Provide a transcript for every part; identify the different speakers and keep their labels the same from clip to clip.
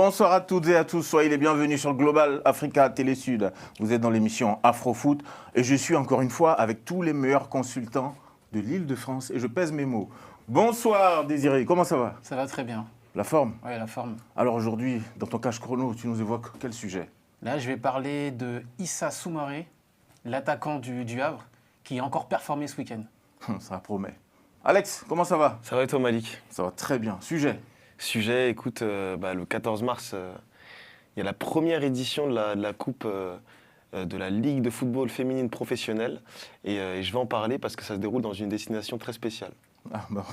Speaker 1: Bonsoir à toutes et à tous, soyez les bienvenus sur Global Africa Télé Sud. Vous êtes dans l'émission Afrofoot et je suis encore une fois avec tous les meilleurs consultants de l'Île-de-France et je pèse mes mots. Bonsoir Désiré, comment ça va?
Speaker 2: Ça va très bien.
Speaker 1: La forme?
Speaker 2: Oui, la forme.
Speaker 1: Alors aujourd'hui, dans ton cache chrono, tu nous évoques quel sujet?
Speaker 2: Là, je vais parler de Issa Soumaré, l'attaquant du Havre, qui a encore performé ce week-end.
Speaker 1: Ça promet. Alex, comment ça va?
Speaker 3: Ça va et toi, Malik?
Speaker 1: Ça va très bien.
Speaker 3: Sujet, écoute, le 14 mars, il y a la première édition de la Coupe de la Ligue de football féminine professionnelle. Et je vais en parler parce que ça se déroule dans une destination très spéciale.
Speaker 1: Ah bah,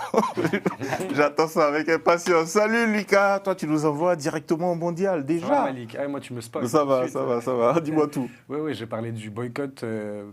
Speaker 1: j'attends ça avec impatience. Salut Lucas, toi tu nous envoies directement au mondial déjà.
Speaker 4: Ça va, Malik. Ah, moi tu me spoil.
Speaker 1: Ça va, dis-moi tout.
Speaker 4: Oui, j'ai parlé du boycott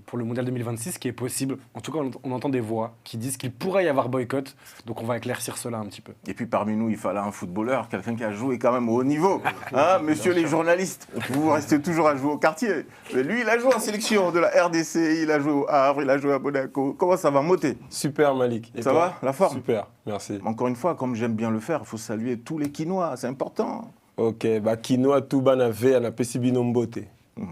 Speaker 4: pour le mondial 2026 qui est possible. En tout cas, on entend des voix qui disent qu'il pourrait y avoir boycott. Donc on va éclaircir cela un petit peu.
Speaker 1: Et puis parmi nous, il fallait un footballeur, quelqu'un qui a joué quand même au haut niveau. Hein, monsieur les journalistes, vous restez toujours à jouer au quartier. Mais lui, il a joué en sélection de la RDC, il a joué au Havre, il a joué à Monaco. Comment ça va, Moté?
Speaker 5: Super Malik. Et
Speaker 1: ça
Speaker 5: toi?
Speaker 1: va, la forme?
Speaker 5: Super, merci.
Speaker 1: Encore une fois, comme j'aime bien le faire, il faut saluer tous les quinois, c'est important.
Speaker 5: Ok, quinoa tuba na ve na pesi bino mbote.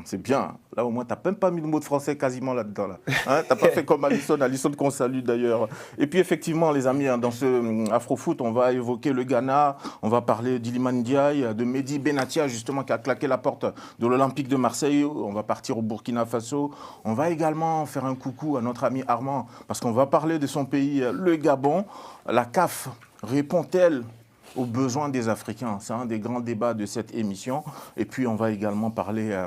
Speaker 1: C'est bien. Là, au moins, tu n'as même pas mis le mot de français quasiment là-dedans. Là. Hein, tu n'as pas fait comme Alisson qu'on salue d'ailleurs. Et puis, effectivement, les amis, dans ce Afrofoot, on va évoquer le Ghana, on va parler d'Iliman Ndiaye, de Mehdi Benatia, justement, qui a claqué la porte de l'Olympique de Marseille. On va partir au Burkina Faso. On va également faire un coucou à notre ami Armand, parce qu'on va parler de son pays, le Gabon. La CAF répond-elle aux besoins des Africains? C'est un des grands débats de cette émission. Et puis, on va également parler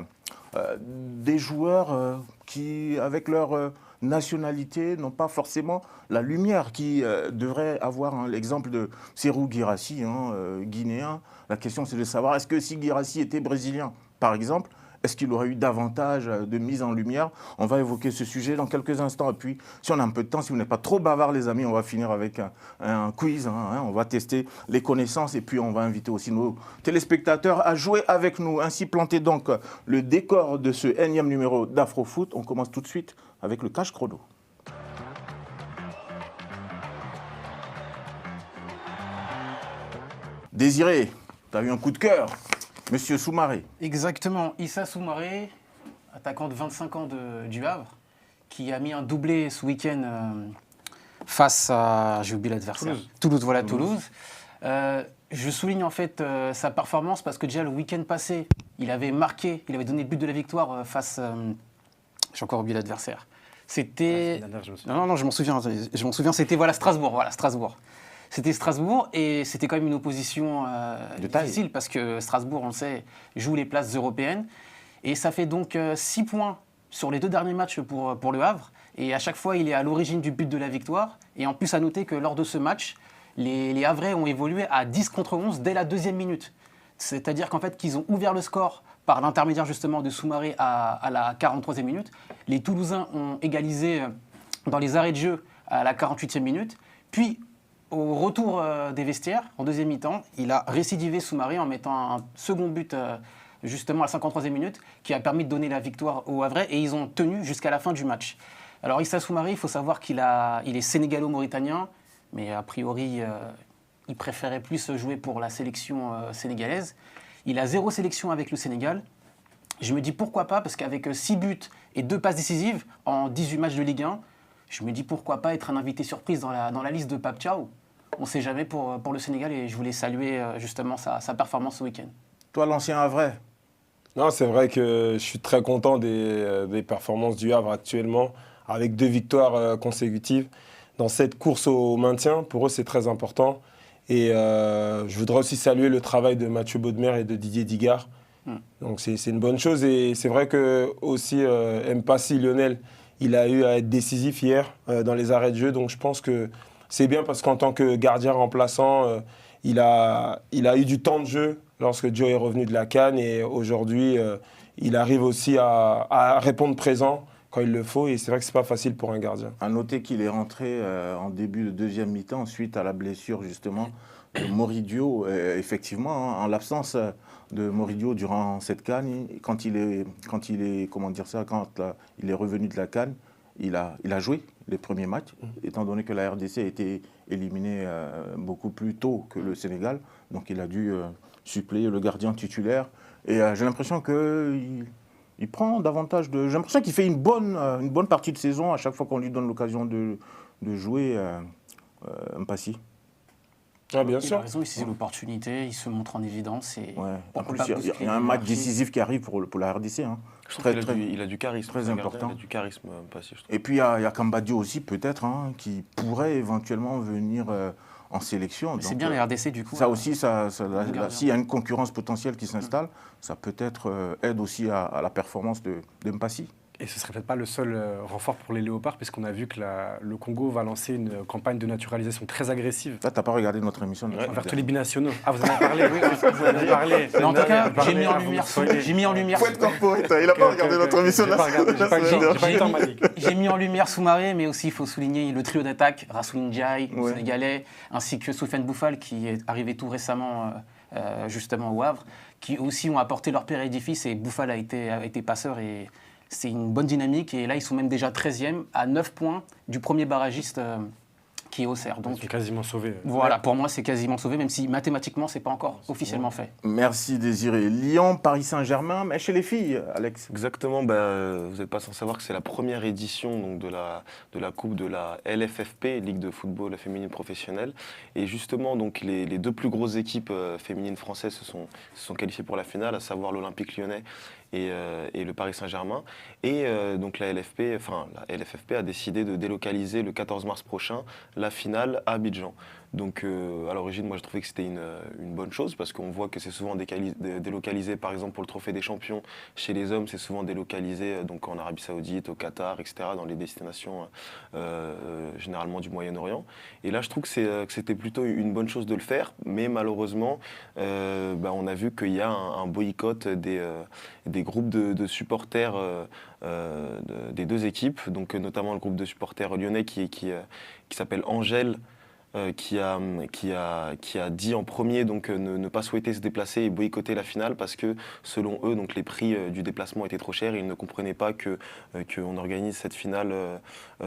Speaker 1: des joueurs qui, avec leur nationalité, n'ont pas forcément la lumière, qui devraient avoir l'exemple de Serhou Guirassy, guinéen. La question, c'est de savoir, est-ce que si Guirassy était brésilien, par exemple, est-ce qu'il aurait eu davantage de mise en lumière? On va évoquer ce sujet dans quelques instants. Et puis, si on a un peu de temps, si vous n'êtes pas trop bavard, les amis, on va finir avec un quiz. On va tester les connaissances et puis on va inviter aussi nos téléspectateurs à jouer avec nous. Ainsi planté donc le décor de ce énième numéro d'Afrofoot. On commence tout de suite avec le cache chrono. Désiré, tu as eu un coup de cœur. Monsieur Soumaré.
Speaker 2: Exactement, Issa Soumaré, attaquant de 25 ans du Havre, qui a mis un doublé ce week-end face à, j'ai oublié l'adversaire, Toulouse. Je souligne en fait sa performance parce que déjà le week-end passé, il avait marqué, il avait donné le but de la victoire face, j'ai encore oublié l'adversaire. C'était, non, je m'en souviens, c'était Strasbourg. C'était Strasbourg et c'était quand même une opposition difficile parce que Strasbourg, on le sait, joue les places européennes. Et ça fait donc 6 points sur les 2 derniers matchs pour le Havre. Et à chaque fois, il est à l'origine du but de la victoire. Et en plus, à noter que lors de ce match, les Havrais ont évolué à 10 contre 11 dès la 2e minute. C'est-à-dire qu'en fait, qu'ils ont ouvert le score par l'intermédiaire justement de Soumaré à la 43e minute. Les Toulousains ont égalisé dans les arrêts de jeu à la 48e minute. Puis, au retour des vestiaires, en 2e mi-temps, il a récidivé Soumaré en mettant un second but justement à la 53e minute qui a permis de donner la victoire aux Havrais et ils ont tenu jusqu'à la fin du match. Alors Issa Soumaré, il faut savoir qu'il est sénégalo-mauritanien, mais a priori, il préférait plus jouer pour la sélection sénégalaise. Il a 0 sélection avec le Sénégal. Je me dis pourquoi pas, parce qu'avec 6 buts et 2 passes décisives en 18 matchs de Ligue 1, je me dis pourquoi pas être un invité surprise dans la liste de Pape Thiaw. On ne sait jamais pour le Sénégal et je voulais saluer justement sa performance ce week-end.
Speaker 1: Toi, l'ancien Havrais?
Speaker 5: Non, c'est vrai que je suis très content des performances du Havre actuellement, avec 2 victoires consécutives. Dans cette course au maintien, pour eux, c'est très important. Et je voudrais aussi saluer le travail de Mathieu Baudemer et de Didier Digard. Donc c'est une bonne chose. Et c'est vrai que aussi Mpassi Lionel, il a eu à être décisif hier dans les arrêts de jeu. Donc je pense que c'est bien parce qu'en tant que gardien remplaçant, il a eu du temps de jeu lorsque Joe est revenu de la CAN. Et aujourd'hui, il arrive aussi à répondre présent quand il le faut. Et c'est vrai que ce n'est pas facile pour un gardien.
Speaker 1: À noter qu'il est rentré en début de 2e mi-temps suite à la blessure justement de Moridio. Effectivement, en l'absence de Moridio durant cette CAN, quand il est revenu de la CAN, il a joué les premiers matchs, étant donné que la RDC a été éliminée beaucoup plus tôt que le Sénégal. Donc il a dû suppléer le gardien titulaire. Et j'ai l'impression qu'il prend davantage de... J'ai l'impression qu'il fait une bonne partie de saison à chaque fois qu'on lui donne l'occasion de jouer Mpassi.
Speaker 5: Ah, bien
Speaker 2: Il
Speaker 5: sûr.
Speaker 2: a raison, il saisit l'opportunité, il se montre en évidence. Et
Speaker 1: Ouais.
Speaker 2: on
Speaker 1: En
Speaker 2: peut
Speaker 1: plus,
Speaker 2: pas
Speaker 1: il y
Speaker 2: bousculer
Speaker 1: a un match
Speaker 2: l'hierarchie.
Speaker 1: décisif qui arrive pour la RDC. Hein.
Speaker 3: Je trouve qu'il a du charisme.
Speaker 1: très
Speaker 3: ce gardien,
Speaker 1: important.
Speaker 3: Il a du charisme, Mpassi, je trouve.
Speaker 1: Et puis il y a Kambadio aussi, peut-être, hein, qui pourrait éventuellement venir en sélection.
Speaker 2: Mais c'est
Speaker 1: Donc,
Speaker 2: bien la RDC du coup.
Speaker 1: ça aussi,
Speaker 2: gardien.
Speaker 1: s'il y a une concurrence potentielle qui s'installe, ça peut-être aide aussi à la performance de Mpassi.
Speaker 4: Et ce serait peut-être pas le seul renfort pour les Léopards, puisqu'on a vu que le Congo va lancer une campagne de naturalisation très agressive
Speaker 1: Là, tu n'as pas regardé notre émission.
Speaker 4: envers tous les binationaux. Ah, vous en avez parlé, oui, vous en avez parlé.
Speaker 2: Mais en tout cas,
Speaker 4: Parlez,
Speaker 2: j'ai mis en
Speaker 4: vous
Speaker 2: lumière.
Speaker 4: soyez-
Speaker 2: J'ai mis en lumière.
Speaker 1: Faut être corporate, il n'a pas regardé notre émission.
Speaker 4: J'ai pas regardé, j'ai pas eu le temps, Malik.
Speaker 2: J'ai mis en lumière Soumaré, mais aussi il faut souligner le trio d'attaque, Rassoul Ndiaye, le
Speaker 1: Ouais.
Speaker 2: Sénégalais, ainsi que Soufiane Boufal, qui est arrivé tout récemment justement au Havre, qui aussi ont apporté leur pierre à l'édifice, et Boufal a été passeur, et c'est une bonne dynamique, et là ils sont même déjà 13e, à 9 points du premier barragiste qui est Auxerre.
Speaker 4: Ils
Speaker 2: Donc
Speaker 4: sont quasiment sauvés.
Speaker 2: voilà, pour moi c'est quasiment sauvé, même si mathématiquement c'est pas encore officiellement fait.
Speaker 1: Merci Désiré. Lyon, Paris Saint-Germain, mais chez les filles, Alex.
Speaker 3: Exactement, vous n'êtes pas sans savoir que c'est la première édition donc, de la Coupe de la LFFP, Ligue de football féminine professionnelle. Et justement, donc, les deux plus grosses équipes féminines françaises se sont qualifiées pour la finale, à savoir l'Olympique lyonnais et le Paris Saint-Germain. Et donc la LFFP a décidé de délocaliser le 14 mars prochain la finale à Abidjan. Donc à l'origine, moi je trouvais que c'était une bonne chose parce qu'on voit que c'est souvent délocalisé, par exemple pour le Trophée des Champions, chez les hommes c'est souvent délocalisé donc en Arabie Saoudite, au Qatar, etc., dans les destinations généralement du Moyen-Orient. Et là je trouve que c'était plutôt une bonne chose de le faire, mais malheureusement on a vu qu'il y a un boycott des groupes de supporters des deux équipes, donc notamment le groupe de supporters lyonnais qui s'appelle Angèle, qui a dit en premier donc, ne pas souhaiter se déplacer et boycotter la finale parce que selon eux donc, les prix du déplacement étaient trop chers et ils ne comprenaient pas qu'on organise cette finale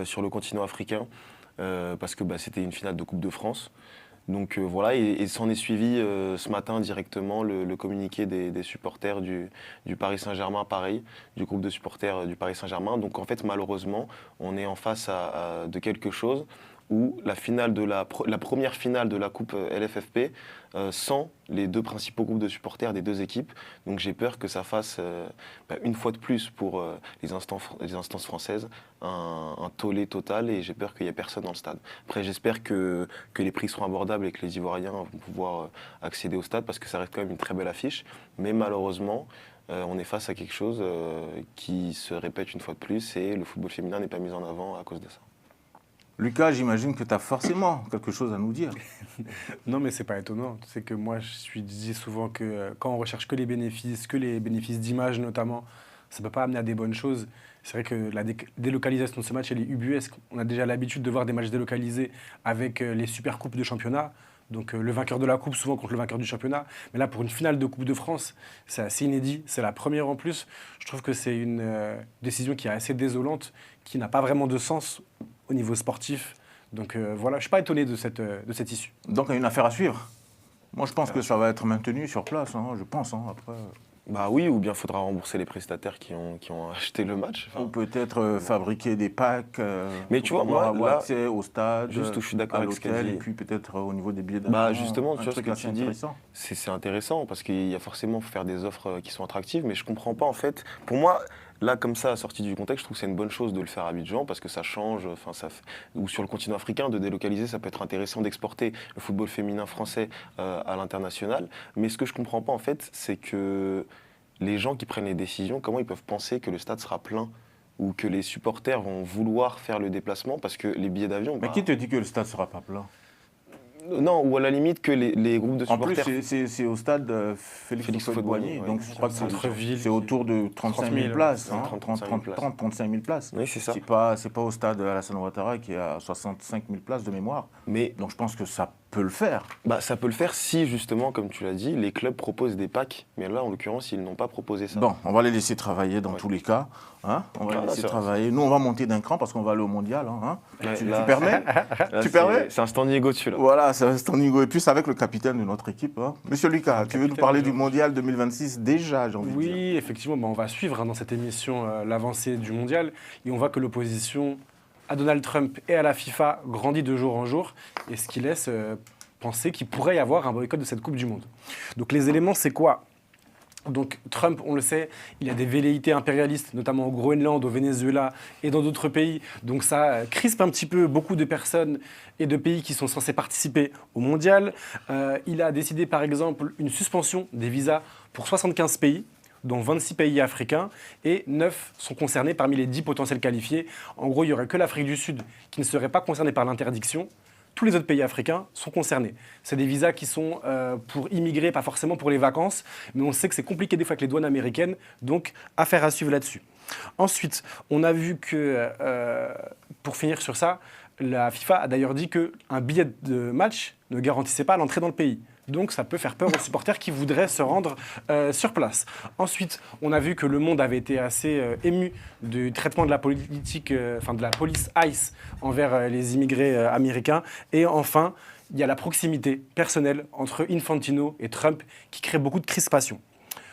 Speaker 3: sur le continent africain parce que c'était une finale de Coupe de France. Donc voilà, et s'en est suivi ce matin directement le communiqué des supporters du Paris Saint-Germain, pareil, du groupe de supporters du Paris Saint-Germain. Donc en fait, malheureusement, on est en face de quelque chose où la première finale de la Coupe LFFP sans les deux principaux groupes de supporters des deux équipes. Donc j'ai peur que ça fasse, une fois de plus pour les instances françaises, un tollé total et j'ai peur qu'il n'y ait personne dans le stade. Après j'espère que les prix seront abordables et que les Ivoiriens vont pouvoir accéder au stade parce que ça reste quand même une très belle affiche. Mais malheureusement, on est face à quelque chose qui se répète une fois de plus et le football féminin n'est pas mis en avant à cause de ça.
Speaker 1: Lucas, j'imagine que tu as forcément quelque chose à nous dire.
Speaker 4: Non, mais c'est pas étonnant. C'est que moi, je dis souvent que quand on recherche que les bénéfices d'image notamment, ça ne peut pas amener à des bonnes choses. C'est vrai que la délocalisation de ce match, elle est ubuesque. On a déjà l'habitude de voir des matchs délocalisés avec les super coupes de championnat. Donc le vainqueur de la coupe souvent contre le vainqueur du championnat. Mais là, pour une finale de Coupe de France, c'est assez inédit. C'est la première en plus. Je trouve que c'est une décision qui est assez désolante, qui n'a pas vraiment de sens au niveau sportif. Donc voilà, je ne suis pas étonné de cette issue.
Speaker 1: Donc il y a une affaire à suivre. Moi je pense que ça va être maintenu sur place, hein, je pense. Hein, après.
Speaker 3: Oui, ou bien il faudra rembourser les prestataires qui ont acheté le match.
Speaker 1: Ou peut-être fabriquer des packs
Speaker 3: mais tu vois,
Speaker 1: pour avoir
Speaker 3: là,
Speaker 1: accès au stade,
Speaker 3: juste où je suis d'accord
Speaker 1: à
Speaker 3: avec ce qu'elle
Speaker 1: l'hôtel,
Speaker 3: dit.
Speaker 1: et puis peut-être au niveau des billets d'avion.
Speaker 3: Justement, tu vois ce que
Speaker 1: assez
Speaker 3: tu dis,
Speaker 1: intéressant.
Speaker 3: c'est intéressant parce qu'il y a forcément faire des offres qui sont attractives, mais je comprends pas en fait. Pour moi, là comme ça, sorti du contexte, je trouve que c'est une bonne chose de le faire à Abidjan parce que ça change, ou sur le continent africain, de délocaliser, ça peut être intéressant d'exporter le football féminin français à l'international. Mais ce que je comprends pas en fait, c'est que les gens qui prennent les décisions, comment ils peuvent penser que le stade sera plein ou que les supporters vont vouloir faire le déplacement parce que les billets d'avion...
Speaker 1: Mais qui te dit que le stade ne sera pas plein?
Speaker 3: Non, ou à la limite que les groupes de
Speaker 1: En
Speaker 3: supporters...
Speaker 1: plus, c'est au stade Félix Houphouët-Boigny,
Speaker 3: ouais.
Speaker 1: donc je crois que
Speaker 4: Centre-ville,
Speaker 1: c'est autour de 35 000 places, hein,
Speaker 3: 35 000
Speaker 1: places.
Speaker 3: Oui, c'est ça.
Speaker 1: C'est pas au stade Alassane Ouattara qui est à 65 000 places de mémoire.
Speaker 3: Mais
Speaker 1: Donc je pense que ça peut le faire.
Speaker 3: Ça peut le faire si, justement, comme tu l'as dit, les clubs proposent des packs. Mais là, en l'occurrence, ils n'ont pas proposé ça.
Speaker 1: Bon, on va les laisser travailler dans tous les cas. Hein, on va les laisser travailler. Nous, on va monter d'un cran parce qu'on va aller au mondial.
Speaker 3: Ouais,
Speaker 1: tu
Speaker 3: là,
Speaker 1: permets
Speaker 3: Là,
Speaker 1: Tu permets
Speaker 3: c'est un standing ego dessus, là.
Speaker 1: Voilà, c'est un standing ego. Et puis, c'est avec le capitaine de notre équipe. Monsieur Lucas, tu veux nous parler du mondial 2026 déjà, j'ai envie de dire.
Speaker 4: Oui, effectivement, on va suivre dans cette émission l'avancée du mondial. Et on voit que l'opposition à Donald Trump et à la FIFA grandit de jour en jour. Et ce qui laisse penser qu'il pourrait y avoir un boycott de cette Coupe du Monde. Donc les éléments, c'est quoi ? Donc Trump, on le sait, il a des velléités impérialistes, notamment au Groenland, au Venezuela et dans d'autres pays. Donc ça crispe un petit peu beaucoup de personnes et de pays qui sont censés participer au mondial. Il a décidé par exemple une suspension des visas pour 75 pays, dont 26 pays africains, et 9 sont concernés parmi les 10 potentiels qualifiés. En gros, il n'y aurait que l'Afrique du Sud qui ne serait pas concernée par l'interdiction. Tous les autres pays africains sont concernés. C'est des visas qui sont pour immigrer, pas forcément pour les vacances, mais on sait que c'est compliqué des fois avec les douanes américaines, donc affaire à suivre là-dessus. Ensuite, on a vu que, pour finir sur ça, la FIFA a d'ailleurs dit qu'un billet de match ne garantissait pas l'entrée dans le pays. Donc ça peut faire peur aux supporters qui voudraient se rendre sur place. Ensuite, on a vu que le monde avait été assez ému du traitement de la politique, de la police ICE envers les immigrés américains. Et enfin, il y a la proximité personnelle entre Infantino et Trump qui crée beaucoup de crispation.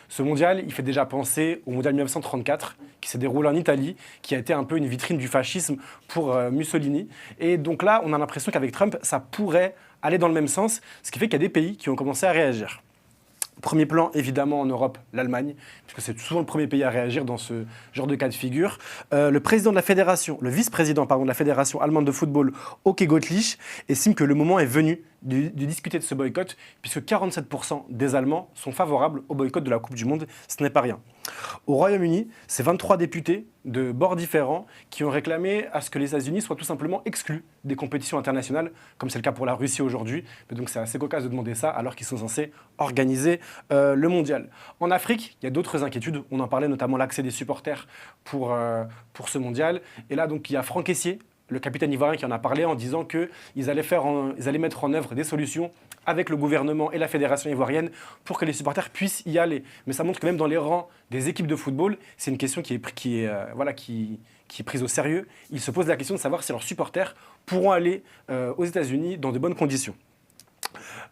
Speaker 4: Ce mondial, il fait déjà penser au mondial 1934, qui s'est déroulé en Italie, qui a été un peu une vitrine du fascisme pour Mussolini. Et donc là, on a l'impression qu'avec Trump, ça pourrait aller dans le même sens, ce qui fait qu'il y a des pays qui ont commencé à réagir. Premier plan, évidemment, en Europe, l'Allemagne, puisque c'est souvent le premier pays à réagir dans ce genre de cas de figure. Le président de la fédération, le vice-président de la fédération allemande de football, Oke Gottlieb, estime que le moment est venu de discuter de ce boycott, puisque 47% des Allemands sont favorables au boycott de la Coupe du Monde. Ce n'est pas rien. Au Royaume-Uni, c'est 23 députés de bords différents qui ont réclamé à ce que les États-Unis soient tout simplement exclus des compétitions internationales, comme c'est le cas pour la Russie aujourd'hui. Mais donc c'est assez cocasse de demander ça alors qu'ils sont censés organiser le mondial. En Afrique, il y a d'autres inquiétudes. On en parlait notamment l'accès des supporters pour ce mondial. Et là, donc, il y a Franck Essier, le capitaine ivoirien, qui en a parlé en disant qu'ils allaient mettre en œuvre des solutions avec le gouvernement et la fédération ivoirienne pour que les supporters puissent y aller. Mais ça montre que même dans les rangs des équipes de football, c'est une question qui est prise au sérieux. Ils se posent la question de savoir si leurs supporters pourront aller aux États-Unis dans de bonnes conditions.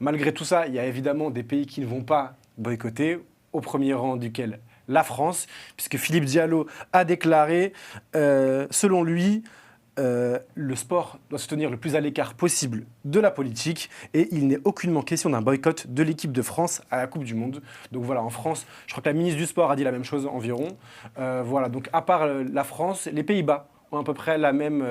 Speaker 4: Malgré tout ça, il y a évidemment des pays qui ne vont pas boycotter, au premier rang duquel la France, puisque Philippe Diallo a déclaré, selon lui, le sport doit se tenir le plus à l'écart possible de la politique et il n'est aucunement question d'un boycott de l'équipe de France à la Coupe du Monde. Donc voilà, en France, je crois que la ministre du Sport a dit la même chose environ. Voilà, donc à part la France, les Pays-Bas ont à peu près la même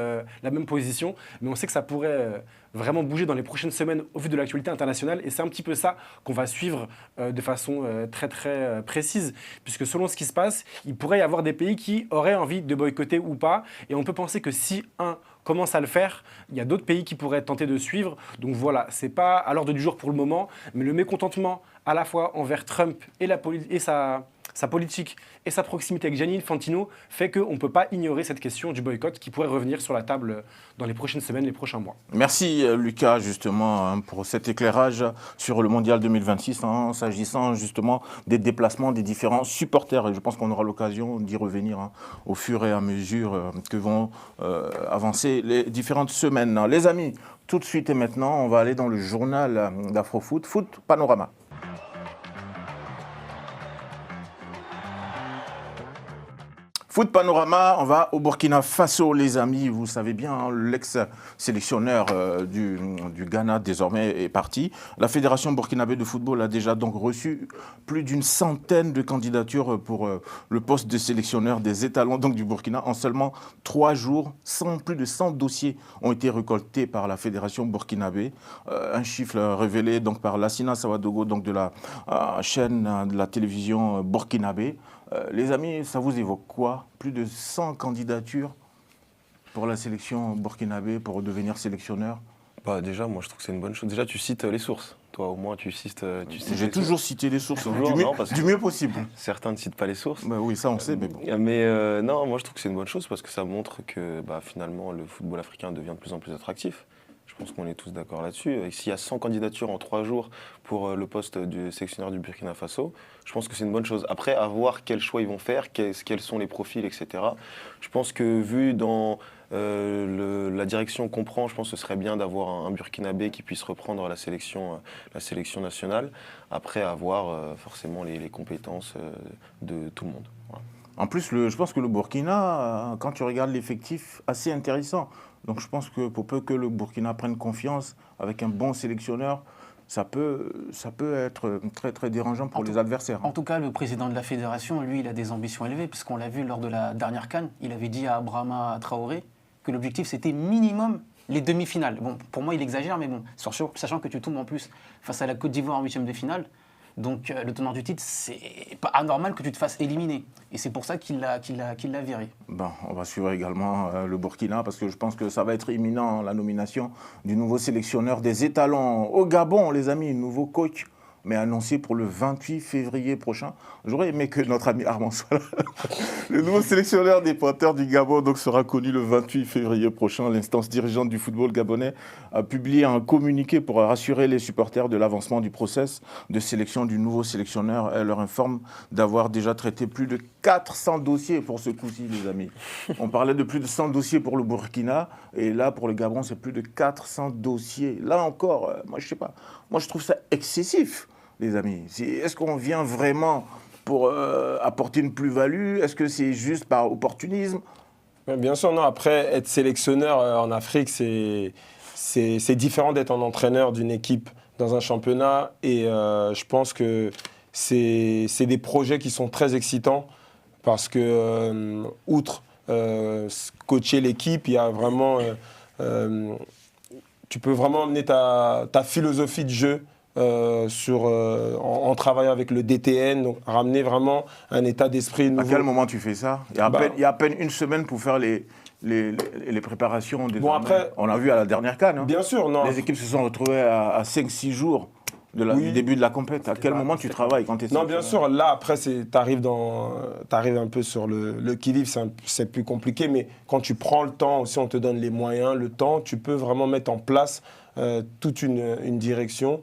Speaker 4: position, mais on sait que ça pourrait vraiment bouger dans les prochaines semaines au vu de l'actualité internationale et c'est un petit peu ça qu'on va suivre de façon très très précise, puisque selon ce qui se passe, il pourrait y avoir des pays qui auraient envie de boycotter ou pas, et on peut penser que si un commence à le faire, il y a d'autres pays qui pourraient tenter de suivre. Donc voilà, c'est pas à l'ordre du jour pour le moment, mais le mécontentement à la fois envers Trump et sa politique et sa proximité avec Gianni Infantino fait qu'on ne peut pas ignorer cette question du boycott qui pourrait revenir sur la table dans les prochaines semaines, les prochains mois.
Speaker 1: Merci Lucas justement pour cet éclairage sur le Mondial 2026 s'agissant justement des déplacements des différents supporters. Et je pense qu'on aura l'occasion d'y revenir au fur et à mesure que vont avancer les différentes semaines. Les amis, tout de suite et maintenant, on va aller dans le journal d'Afrofoot, Foot Panorama. Foot Panorama, on va au Burkina Faso, les amis. Vous savez bien, l'ex-sélectionneur du Ghana désormais est parti. La Fédération burkinabé de football a déjà donc reçu plus d'une centaine de candidatures pour le poste de sélectionneur des étalons donc, du Burkina. En seulement 3 jours, plus de 100 dossiers ont été récoltés par la Fédération burkinabé. Un chiffre révélé donc, par Lassina Sawadogo donc, de la chaîne de la télévision burkinabé. Les amis, ça vous évoque quoi? Plus de 100 candidatures pour la sélection burkinabé pour devenir sélectionneur?
Speaker 3: Déjà, moi je trouve que c'est une bonne chose. Déjà, tu cites les sources. Toi, au moins, tu cites
Speaker 1: J'ai toujours cité les sources,
Speaker 3: Toujours,
Speaker 1: du mieux possible.
Speaker 3: Certains ne citent pas les sources.
Speaker 1: Oui, ça on sait, mais bon.
Speaker 3: Non, moi je trouve que c'est une bonne chose parce que ça montre que finalement le football africain devient de plus en plus attractif. Je pense qu'on est tous d'accord là-dessus. Et s'il y a 100 candidatures en 3 jours pour le poste du sélectionneur du Burkina Faso, je pense que c'est une bonne chose. Après, à voir quels choix ils vont faire, quels sont les profils, etc. Je pense que vu dans la direction qu'on prend, je pense que ce serait bien d'avoir un Burkinabé qui puisse reprendre la sélection nationale. Après, à voir forcément les compétences de tout le monde. Voilà.
Speaker 1: En plus, je pense que le Burkina, quand tu regardes l'effectif, assez intéressant. Donc je pense que pour peu que le Burkina prenne confiance avec un bon sélectionneur, ça peut être très très dérangeant pour les adversaires.
Speaker 2: En tout cas, le président de la fédération, lui, il a des ambitions élevées, puisqu'on l'a vu lors de la dernière CAN, il avait dit à Abrahama Traoré que l'objectif c'était minimum les demi-finales. Bon, pour moi, il exagère, mais bon, sachant que tu tombes en plus face à la Côte d'Ivoire en 8e de finale, donc le tenant du titre, c'est pas anormal que tu te fasses éliminer. Et c'est pour ça qu'il l'a viré.
Speaker 1: Bon, on va suivre également le Burkina parce que je pense que ça va être imminent, la nomination du nouveau sélectionneur des étalons. Au Gabon, les amis, nouveau coach, mais annoncé pour le 28 février prochain. J'aurais aimé que notre ami Armand soit là. Le nouveau sélectionneur des Panthères du Gabon donc, sera connu le 28 février prochain. L'instance dirigeante du football gabonais a publié un communiqué pour rassurer les supporters de l'avancement du process de sélection du nouveau sélectionneur. Elle leur informe d'avoir déjà traité plus de 400 dossiers pour ce coup-ci, les amis. On parlait de plus de 100 dossiers pour le Burkina, et là, pour le Gabon, c'est plus de 400 dossiers. Là encore, moi, je sais pas. Moi, je trouve ça excessif, les amis. Est-ce qu'on vient vraiment pour apporter une plus-value? Est-ce que c'est juste par opportunisme?
Speaker 5: Bien sûr, non. Après, être sélectionneur en Afrique, c'est différent d'être un entraîneur d'une équipe dans un championnat. Et je pense que c'est des projets qui sont très excitants parce que, outre coacher l'équipe, il y a vraiment, tu peux vraiment amener ta philosophie de jeu en travaillant avec le DTN, donc ramener vraiment un état d'esprit nouveau.
Speaker 1: À quel moment tu fais ça? Il y a à peine une semaine pour faire les préparations.
Speaker 5: Bon, après,
Speaker 1: on l'a vu à la dernière CAN. Hein.
Speaker 5: Bien sûr, non.
Speaker 1: Les équipes se sont retrouvées à 5-6 jours du début de la compétition. À quel moment tu travailles quand tu es
Speaker 5: Non, bien sûr. Là, après, tu arrives un peu sur le qui-vive, c'est plus compliqué. Mais quand tu prends le temps, aussi, on te donne les moyens, le temps, tu peux vraiment mettre en place toute une direction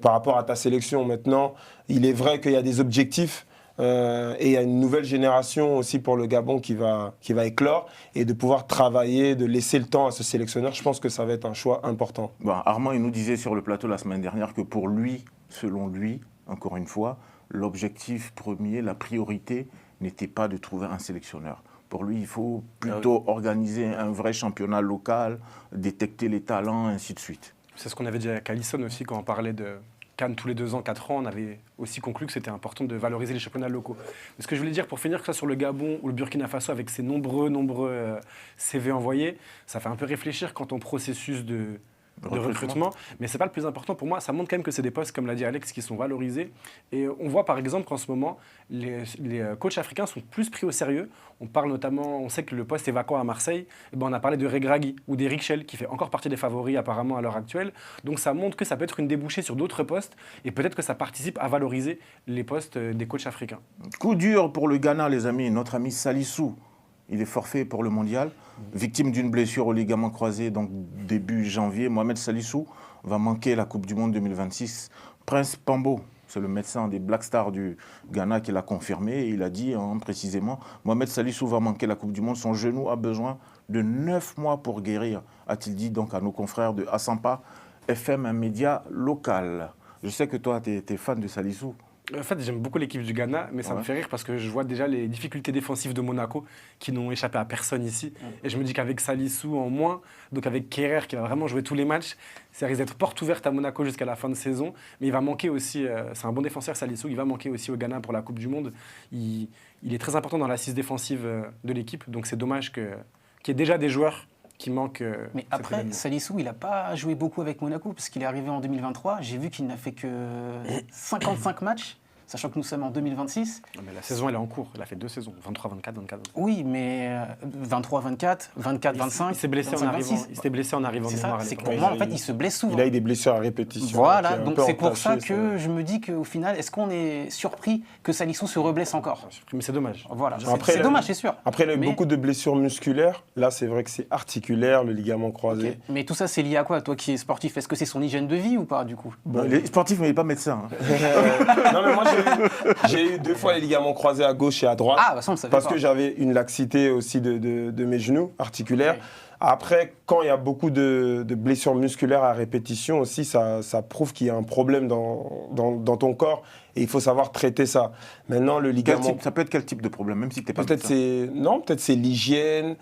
Speaker 5: par rapport à ta sélection. Maintenant, il est vrai qu'il y a des objectifs et il y a une nouvelle génération aussi pour le Gabon qui va éclore, et de pouvoir travailler, de laisser le temps à ce sélectionneur, je pense que ça va être un choix important.
Speaker 1: Bon, Armand, il nous disait sur le plateau la semaine dernière que pour lui, selon lui, encore une fois, l'objectif premier, la priorité n'était pas de trouver un sélectionneur. Pour lui, il faut plutôt organiser un vrai championnat local, détecter les talents, ainsi de suite.
Speaker 4: C'est ce qu'on avait dit avec Alisson aussi quand on parlait de Cannes tous les 2 ans, 4 ans. On avait aussi conclu que c'était important de valoriser les championnats locaux. Mais ce que je voulais dire pour finir, que ça sur le Gabon ou le Burkina Faso, avec ses nombreux CV envoyés, ça fait un peu réfléchir quant au processus de recrutement. Mais ce n'est pas le plus important pour moi. Ça montre quand même que c'est des postes, comme l'a dit Alex, qui sont valorisés. Et on voit par exemple qu'en ce moment, les coachs africains sont plus pris au sérieux. On parle notamment, on sait que le poste est vacant à Marseille. Et ben on a parlé de Regragui ou d'Eric Schell, qui fait encore partie des favoris apparemment à l'heure actuelle. Donc ça montre que ça peut être une débouchée sur d'autres postes. Et peut-être que ça participe à valoriser les postes des coachs africains.
Speaker 1: Coup dur pour le Ghana, les amis. Notre ami Salissou, il est forfait pour le mondial. Victime d'une blessure au ligament croisé, donc début janvier. Mohamed Salissou va manquer la Coupe du Monde 2026. Prince Pambo, c'est le médecin des Black Stars du Ghana qui l'a confirmé. Et il a dit précisément, Mohamed Salissou va manquer la Coupe du Monde. Son genou a besoin de 9 mois pour guérir, a-t-il dit donc à nos confrères de Asampa FM, un média local. Je sais que toi, tu es fan de Salissou.
Speaker 4: En fait, j'aime beaucoup l'équipe du Ghana, mais ça me fait rire parce que je vois déjà les difficultés défensives de Monaco qui n'ont échappé à personne ici. Et je me dis qu'avec Salissou en moins, donc avec Kerrer qui va vraiment jouer tous les matchs, ça risque d'être porte ouverte à Monaco jusqu'à la fin de saison. Mais il va manquer aussi, c'est un bon défenseur Salissou, il va manquer aussi au Ghana pour la Coupe du Monde. Il est très important dans l'assise défensive de l'équipe, donc c'est dommage qu'il y ait déjà des joueurs qui manquent.
Speaker 2: Mais après, Salissou, il n'a pas joué beaucoup avec Monaco parce qu'il est arrivé en 2023. J'ai vu qu'il n'a fait que 55 matchs. sachant que nous sommes en 2026.
Speaker 4: Non, mais la saison, elle est en cours. Elle a fait 2 saisons, 23, 24, 24.
Speaker 2: Oui, mais 23, 24, 24, 25.
Speaker 4: Il s'est blessé
Speaker 2: 25,
Speaker 4: en arrivant.
Speaker 2: 26.
Speaker 4: Il s'était blessé en arrivant.
Speaker 2: C'est
Speaker 4: de
Speaker 2: ça,
Speaker 4: mémoire à
Speaker 2: c'est que
Speaker 4: l'époque.
Speaker 2: pour moi, en fait, il se blesse souvent.
Speaker 5: Il a eu des blessures à répétition.
Speaker 2: Voilà,
Speaker 5: qui est un
Speaker 2: donc
Speaker 5: peu
Speaker 2: c'est pour ça
Speaker 5: entaché,
Speaker 2: que je me dis qu'au final, est-ce qu'on est surpris que Salissou se reblesse encore?
Speaker 4: Mais c'est dommage.
Speaker 2: Voilà,
Speaker 5: Après,
Speaker 2: c'est dommage, c'est sûr.
Speaker 5: Après, il a eu
Speaker 2: Mais-
Speaker 5: beaucoup de blessures musculaires. Là, c'est vrai que c'est articulaire, le ligament croisé.
Speaker 2: Ok. Mais tout ça, c'est lié à quoi, toi qui es sportif? Est-ce que c'est son hygiène de vie ou pas, du coup?
Speaker 1: Bon, les sportifs, mais il n'est pas médecin. hein.
Speaker 5: Non, mais moi, j'ai eu 2 fois les ligaments croisés à gauche et à droite.
Speaker 2: Ah, bah ça, on le savait
Speaker 5: Parce
Speaker 2: pas.
Speaker 5: que j'avais une laxité aussi de mes genoux articulaires.
Speaker 2: Ok.
Speaker 5: Après, quand il y a beaucoup de blessures musculaires à répétition aussi, ça prouve qu'il y a un problème dans ton corps et il faut savoir traiter ça. Maintenant, le
Speaker 1: Quel
Speaker 5: ligament...
Speaker 1: type- ça peut être quel type de problème, même si tu n'es pas
Speaker 5: Peut-être
Speaker 1: médecin.
Speaker 5: peut-être c'est l'hygiène,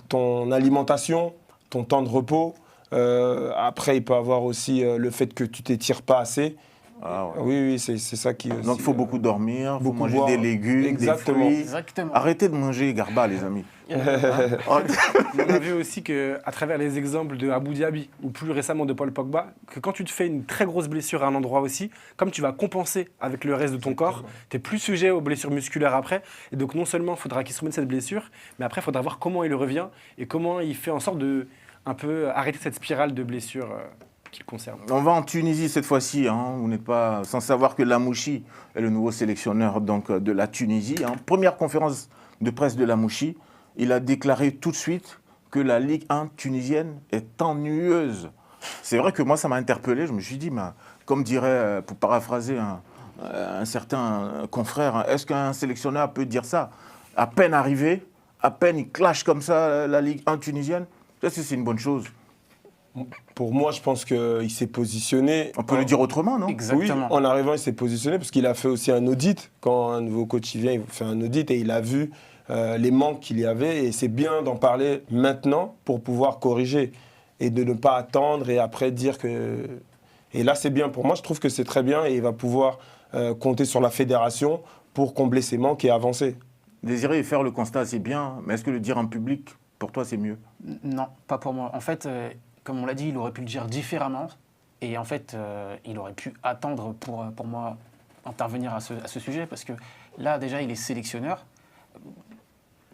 Speaker 5: ton alimentation, ton temps de repos. Après, il peut avoir aussi le fait que tu t'étires pas assez.
Speaker 1: Ah, ouais.
Speaker 5: Oui, c'est ça qui...
Speaker 1: Donc, il
Speaker 5: aussi,
Speaker 1: faut beaucoup dormir, il faut
Speaker 5: beaucoup
Speaker 1: manger
Speaker 5: boire.
Speaker 1: des légumes,
Speaker 5: Exactement.
Speaker 1: des fruits.
Speaker 2: Exactement.
Speaker 1: Arrêtez de manger garba, les amis. Oh,
Speaker 4: On a vu aussi qu'à travers les exemples de Abu Dhabi ou plus récemment de Paul Pogba, que quand tu te fais une très grosse blessure à un endroit aussi, comme tu vas compenser avec le reste de ton corps, tu es plus sujet aux blessures musculaires après. Et donc non seulement il faudra qu'il se remette cette blessure, mais après il faudra voir comment il revient et comment il fait en sorte de un peu arrêter cette spirale de blessures qui le concerne.
Speaker 1: On va en Tunisie cette fois-ci. Hein. Vous n'êtes pas sans savoir que Lamouchi est le nouveau sélectionneur donc, de la Tunisie. Hein. Première conférence de presse de Lamouchi, il a déclaré tout de suite que la Ligue 1 tunisienne est ennuyeuse. C'est vrai que moi, ça m'a interpellé. Je me suis dit, comme dirait, pour paraphraser un certain confrère, est-ce qu'un sélectionneur peut dire ça? À peine arrivé, à peine il clash comme ça la Ligue 1 tunisienne. Est-ce que c'est une bonne chose?
Speaker 5: Pour moi, je pense qu'il s'est positionné.
Speaker 1: On peut le dire autrement, non?
Speaker 2: Exactement.
Speaker 5: Oui, en arrivant, il s'est positionné parce qu'il a fait aussi un audit. Quand un nouveau coach il vient, il fait un audit et il a vu les manques qu'il y avait. Et c'est bien d'en parler maintenant pour pouvoir corriger et de ne pas attendre et après dire que... Et là, c'est bien. Pour moi, je trouve que c'est très bien et il va pouvoir compter sur la fédération pour combler ses manques et avancer.
Speaker 1: Désirer et faire le constat, c'est bien, mais est-ce que le dire en public, pour toi, c'est mieux?
Speaker 2: Non, pas pour moi. En fait, comme on l'a dit, il aurait pu le dire différemment. Et en fait, il aurait pu attendre pour moi intervenir à ce sujet. Parce que là, déjà, il est sélectionneur.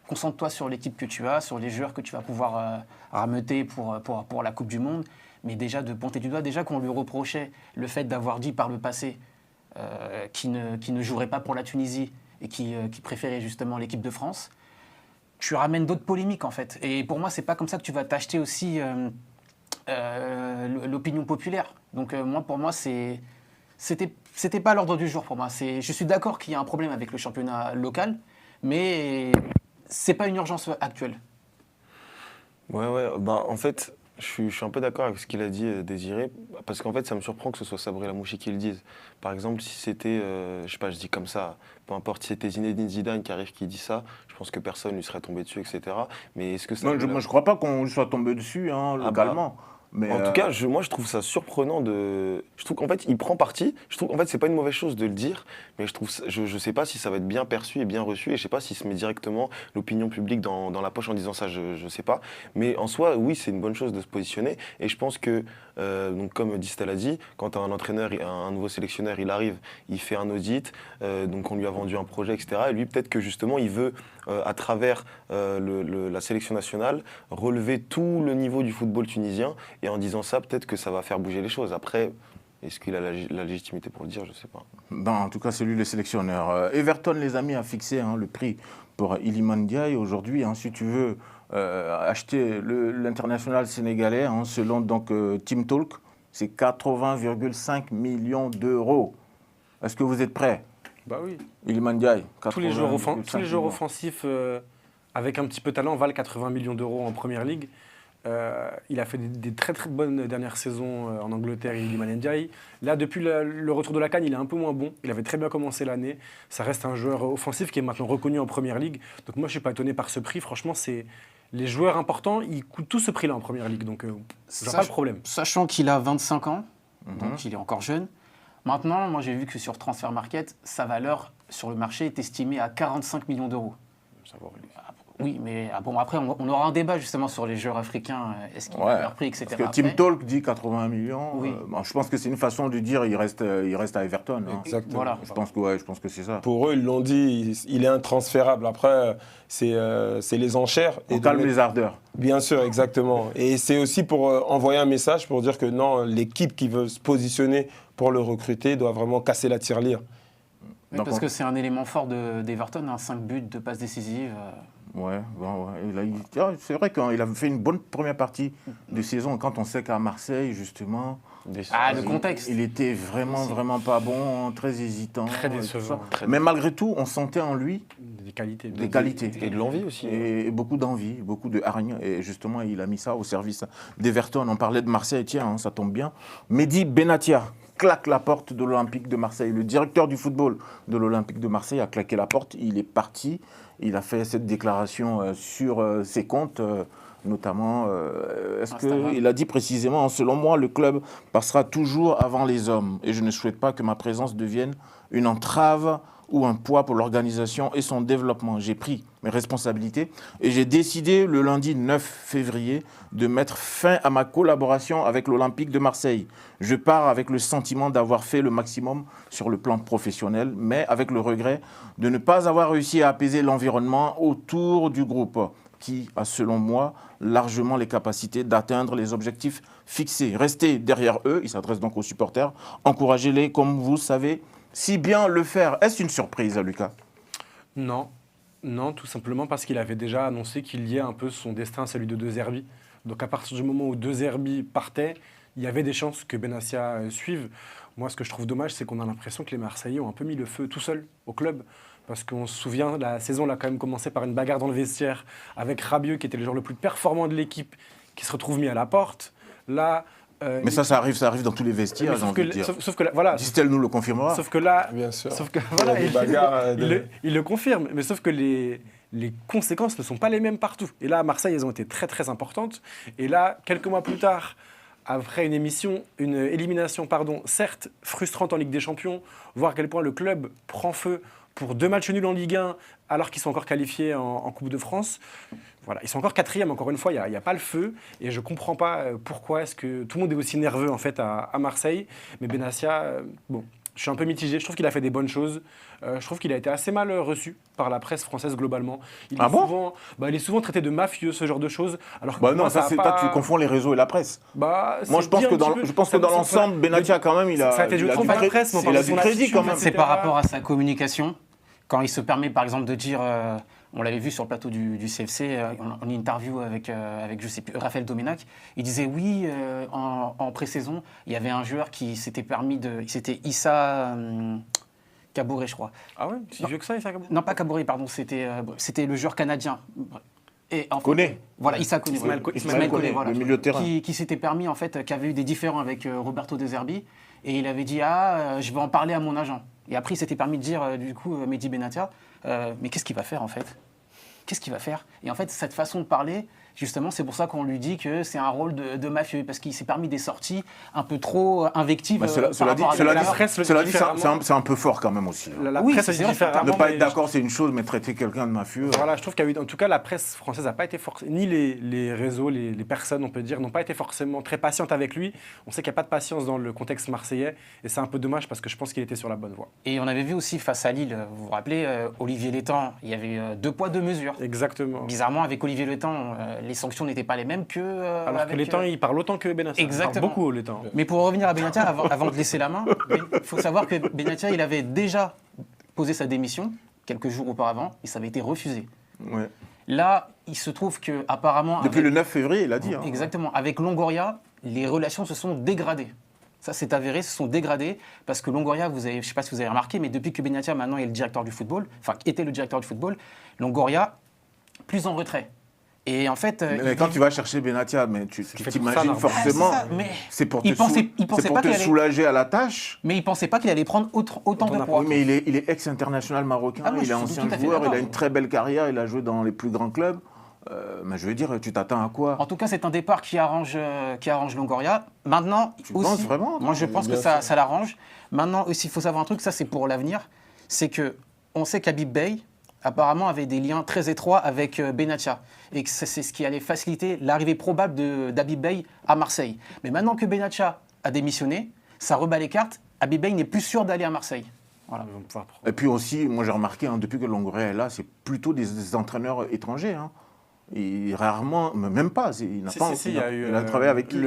Speaker 2: Concentre-toi sur l'équipe que tu as, sur les joueurs que tu vas pouvoir rameuter pour la Coupe du Monde. Mais déjà, de pointer du doigt, déjà qu'on lui reprochait le fait d'avoir dit par le passé qu'il ne jouerait pas pour la Tunisie et qui préférait justement l'équipe de France, tu ramènes d'autres polémiques en fait. Et pour moi, c'est pas comme ça que tu vas t'acheter aussi l'opinion populaire. Donc pour moi, c'était pas à l'ordre du jour pour moi. Je suis d'accord qu'il y a un problème avec le championnat local, mais c'est pas une urgence actuelle.
Speaker 3: Ouais. Bah, en fait, je suis un peu d'accord avec ce qu'il a dit, Désiré, parce qu'en fait, ça me surprend que ce soit Sabri Lamouchi qui le dise. Par exemple, si c'était, je sais pas, je dis comme ça, peu importe si c'était Zinedine Zidane qui arrive qui dit ça, je pense que personne lui serait tombé dessus, etc. Mais est-ce que ça...
Speaker 1: Non, moi, je crois pas qu'on soit tombé dessus, hein, localement. Mais
Speaker 3: En tout cas, moi, je trouve ça surprenant de... Je trouve qu'en fait, il prend parti. Je trouve qu'en fait, c'est pas une mauvaise chose de le dire, mais je sais pas si ça va être bien perçu et bien reçu, et je sais pas s'il se met directement l'opinion publique dans la poche en disant ça, je sais pas. Mais en soi, oui, c'est une bonne chose de se positionner, et je pense que, donc comme Distel a dit, quand un entraîneur, un nouveau sélectionneur, il arrive, il fait un audit, donc on lui a vendu un projet, etc. Et lui, peut-être que justement, il veut, à travers la sélection nationale, relever tout le niveau du football tunisien. Et en disant ça, peut-être que ça va faire bouger les choses. Après, est-ce qu'il a la légitimité pour le dire? Je ne sais pas.
Speaker 1: ben, en tout cas, c'est lui le sélectionneur. Everton, les amis, a fixé le prix pour Iliman Ndiaye. Aujourd'hui, si tu veux acheter l'international sénégalais, selon donc, Team Talk, c'est 80,5 millions d'euros. Est-ce que vous êtes prêts?
Speaker 4: Bah oui.
Speaker 1: Iliman Ndiaye,
Speaker 4: Tous les joueurs
Speaker 1: 80,5 millions.
Speaker 4: offensifs avec un petit peu de talent valent 80 millions d'euros en Première Ligue. Il a fait des très très bonnes dernières saisons en Angleterre, Iliman Ndiaye. Là, depuis le retour de la CAN, il est un peu moins bon. Il avait très bien commencé l'année. Ça reste un joueur offensif qui est maintenant reconnu en Première Ligue. Donc moi, je ne suis pas étonné par ce prix. Franchement, les joueurs importants, ils coûtent tout ce prix-là en Première Ligue. Donc, je pas de problème.
Speaker 2: Sachant qu'il a 25 ans, donc il est encore jeune. Maintenant, moi j'ai vu que sur Transfer Market, sa valeur sur le marché est estimée à 45 millions d'euros. Oui, mais bon, après, on aura un débat justement sur les joueurs africains, est-ce qu'ils
Speaker 1: Ouais,
Speaker 2: ont leur prix, etc.
Speaker 1: parce que Tim
Speaker 2: après.
Speaker 1: Talk dit 80 millions.
Speaker 2: Oui.
Speaker 1: Bon, je pense que c'est une façon de dire il reste à Everton. Hein.
Speaker 5: Exactement.
Speaker 2: Voilà.
Speaker 1: Je pense que c'est ça.
Speaker 5: Pour eux, ils l'ont dit, il est intransférable. Après, c'est les enchères.
Speaker 1: On
Speaker 5: Et de
Speaker 1: calme
Speaker 5: mettre-
Speaker 1: les ardeurs.
Speaker 5: Bien sûr, exactement. Et c'est aussi pour envoyer un message pour dire que non, l'équipe qui veut se positionner pour le recruter doit vraiment casser la tirelire.
Speaker 2: Oui,
Speaker 1: Donc,
Speaker 2: parce que c'est un élément fort d'Everton, 5 buts, 2 passes décisives.
Speaker 1: Ouais, bon, ouais. Et là, c'est vrai qu'il a fait une bonne première partie de saison. Quand on sait qu'à Marseille, justement,
Speaker 2: Ah, le contexte.
Speaker 1: il était vraiment pas bon, très hésitant.
Speaker 4: Très
Speaker 1: et tout
Speaker 4: décevant.
Speaker 1: ça. Mais malgré tout, on sentait en lui
Speaker 4: Des qualités.
Speaker 1: des qualités.
Speaker 3: Et de l'envie aussi.
Speaker 1: Et beaucoup d'envie, beaucoup de hargne. Et justement, il a mis ça au service d'Everton. On parlait de Marseille, tiens, hein, ça tombe bien. Mehdi Benatia claque la porte de l'Olympique de Marseille. Le directeur du football de l'Olympique de Marseille a claqué la porte. Il est parti. Il a fait cette déclaration sur ses comptes, notamment. Est-ce
Speaker 2: Instagram.
Speaker 1: qu'il a dit précisément, selon moi, le club passera toujours avant les hommes. Et je ne souhaite pas que ma présence devienne une entrave ou un poids pour l'organisation et son développement. J'ai pris mes responsabilités et j'ai décidé le lundi 9 février de mettre fin à ma collaboration avec l'Olympique de Marseille. Je pars avec le sentiment d'avoir fait le maximum sur le plan professionnel, mais avec le regret de ne pas avoir réussi à apaiser l'environnement autour du groupe qui a, selon moi, largement les capacités d'atteindre les objectifs fixés. Restez derrière eux, il s'adresse donc aux supporters, encouragez-les comme vous savez si bien le faire. Est-ce une surprise, Lucas?
Speaker 4: Non, non, tout simplement parce qu'il avait déjà annoncé qu'il liait un peu son destin à celui de De Zerbi. Donc à partir du moment où De Zerbi partait, il y avait des chances que Benassia suive. Moi, ce que je trouve dommage, c'est qu'on a l'impression que les Marseillais ont un peu mis le feu tout seuls au club. Parce qu'on se souvient, la saison a quand même commencé par une bagarre dans le vestiaire avec Rabiot, qui était le joueur le plus performant de l'équipe, qui se retrouve mis à la porte. Là,
Speaker 1: Mais ça arrive dans tous les vestiaires, j'ai envie de dire.
Speaker 4: sauf que là, voilà.
Speaker 1: Distel nous le confirmera.
Speaker 4: Sauf que là,
Speaker 5: Bien sûr.
Speaker 4: sauf que,
Speaker 5: Il y a
Speaker 4: voilà,
Speaker 5: des bagarres,
Speaker 4: il le confirme, mais sauf que les conséquences ne sont pas les mêmes partout. Et là, à Marseille, elles ont été très très importantes. Et là, quelques mois plus tard, après une élimination, certes frustrante en Ligue des Champions, voir à quel point le club prend feu pour 2 matchs nuls en Ligue 1, alors qu'ils sont encore qualifiés en Coupe de France. Voilà, ils sont encore 4e, encore une fois, il n'y a pas le feu. Et je ne comprends pas pourquoi est-ce que tout le monde est aussi nerveux en fait à Marseille. Mais Benassia, bon, je suis un peu mitigé. Je trouve qu'il a fait des bonnes choses. Je trouve qu'il a été assez mal reçu par la presse française globalement. Il est souvent traité de mafieux, ce genre de choses. Alors que
Speaker 1: Bah
Speaker 4: pour
Speaker 1: non,
Speaker 4: moi,
Speaker 1: ça,
Speaker 4: a pas...
Speaker 1: tu confonds les réseaux et la presse.
Speaker 4: Bah,
Speaker 1: Moi,
Speaker 4: c'est
Speaker 1: je pense
Speaker 4: dit
Speaker 1: que
Speaker 4: un
Speaker 1: dans,
Speaker 4: petit peu.
Speaker 1: je pense que dans l'ensemble, Benatia, quand même, il a,
Speaker 4: ça a été joué
Speaker 1: il a
Speaker 4: trop
Speaker 1: du
Speaker 4: par la
Speaker 1: cré-
Speaker 4: presse, mais
Speaker 1: il a
Speaker 4: par
Speaker 1: du
Speaker 4: son
Speaker 1: crédit
Speaker 4: attitude,
Speaker 1: quand même.
Speaker 2: C'est par rapport à sa communication, quand il se permet par exemple de dire, on l'avait vu sur le plateau du CFC, en interview avec je sais plus, Raphaël Domenac, il disait oui, en pré-saison, il y avait un joueur qui s'était permis c'était Issa Kabouré, je crois.
Speaker 4: Ah ouais, si vieux que ça, Issa Kabouré.
Speaker 2: Non, pas Kabouré, pardon, c'était le joueur canadien. Et en fait,
Speaker 1: Koné.
Speaker 2: Voilà, Issa Koné.
Speaker 4: Ismaël
Speaker 2: voilà.
Speaker 4: Koné,
Speaker 2: Koné, voilà.
Speaker 1: le milieu de terrain.
Speaker 2: Qui s'était permis, en fait, qui avait eu des différends avec Roberto De Zerbi. Et il avait dit, je vais en parler à mon agent. Et après, il s'était permis de dire, du coup, Mehdi Benatia, mais qu'est-ce qu'il va faire, en fait? Qu'est-ce qu'il va faire? Et en fait, cette façon de parler, justement, c'est pour ça qu'on lui dit que c'est un rôle de mafieux, parce qu'il s'est permis des sorties un peu trop invectives.
Speaker 1: Bah, cela dit, c'est un peu fort quand même aussi.
Speaker 4: La
Speaker 2: Oui,
Speaker 4: presse
Speaker 2: c'est
Speaker 4: a dit
Speaker 2: vrai,
Speaker 4: différemment.
Speaker 1: Ne pas
Speaker 4: mais
Speaker 1: être d'accord, c'est une chose, mais traiter quelqu'un de mafieux.
Speaker 4: Voilà, je trouve qu'il y a eu, en tout cas, la presse française n'a pas été forcément, ni les réseaux, les personnes, on peut dire, n'ont pas été forcément très patientes avec lui. On sait qu'il n'y a pas de patience dans le contexte marseillais, et c'est un peu dommage parce que je pense qu'il était sur la bonne voie.
Speaker 2: Et on avait vu aussi face à Lille, vous vous rappelez, Olivier Létang, il y avait 2 poids 2 mesures.
Speaker 4: Exactement.
Speaker 2: Bizarrement, avec Olivier Létang, les sanctions n'étaient pas les mêmes que.
Speaker 4: Alors
Speaker 2: avec,
Speaker 4: que Létang, il parle autant que Benassia.
Speaker 2: Exactement.
Speaker 4: Il parle beaucoup, Létang.
Speaker 2: Mais pour revenir à Benatia, avant de laisser la main, il faut savoir que Benatia, il avait déjà posé sa démission quelques jours auparavant et ça avait été refusé.
Speaker 1: Ouais.
Speaker 2: Là, il se trouve que apparemment,
Speaker 1: Depuis le 9 février, il a dit. Hein.
Speaker 2: exactement, avec Longoria, les relations se sont dégradées. Ça, c'est avéré, se sont dégradées parce que Longoria, je ne sais pas si vous avez remarqué, mais depuis que Benatia maintenant est le directeur du football, enfin était le directeur du football, Longoria plus en retrait. Et en fait,
Speaker 1: Mais quand tu vas chercher Benatia, mais tu
Speaker 4: fait pour ça,
Speaker 1: t'imagines
Speaker 4: normalement.
Speaker 1: forcément,
Speaker 2: c'est ça, mais
Speaker 1: c'est pour
Speaker 2: il
Speaker 1: te,
Speaker 2: pensait
Speaker 1: c'est pour
Speaker 2: pas
Speaker 1: te
Speaker 2: qu'il allait-
Speaker 1: soulager à la tâche.
Speaker 2: mais il pensait pas qu'il allait prendre autant de poids.
Speaker 1: Oui, mais il est ex-international marocain,
Speaker 2: Ah, moi,
Speaker 1: il
Speaker 2: je
Speaker 1: est
Speaker 2: suis
Speaker 1: ancien
Speaker 2: tout à fait
Speaker 1: joueur, il a
Speaker 2: d'accord.
Speaker 1: une très belle carrière, il a joué dans les plus grands clubs. Mais je veux dire, tu t'attends à quoi?
Speaker 2: En tout cas, c'est un départ qui arrange Longoria. Maintenant,
Speaker 1: Tu
Speaker 2: aussi,
Speaker 1: penses vraiment?
Speaker 2: moi je pense que
Speaker 5: Bien
Speaker 2: ça l'arrange. Maintenant aussi, il faut savoir un truc, ça c'est pour l'avenir, c'est que on sait qu'Habib Bey apparemment avait des liens très étroits avec Benatia et que c'est ce qui allait faciliter l'arrivée probable d'Habib Beye à Marseille. Mais maintenant que Benatia a démissionné, ça rebat les cartes. Habib Beye n'est plus sûr d'aller à Marseille. Voilà.
Speaker 1: Et puis aussi, moi j'ai remarqué, depuis que Longoria est là, c'est plutôt des entraîneurs étrangers. Et rarement, même pas. Il a travaillé avec qui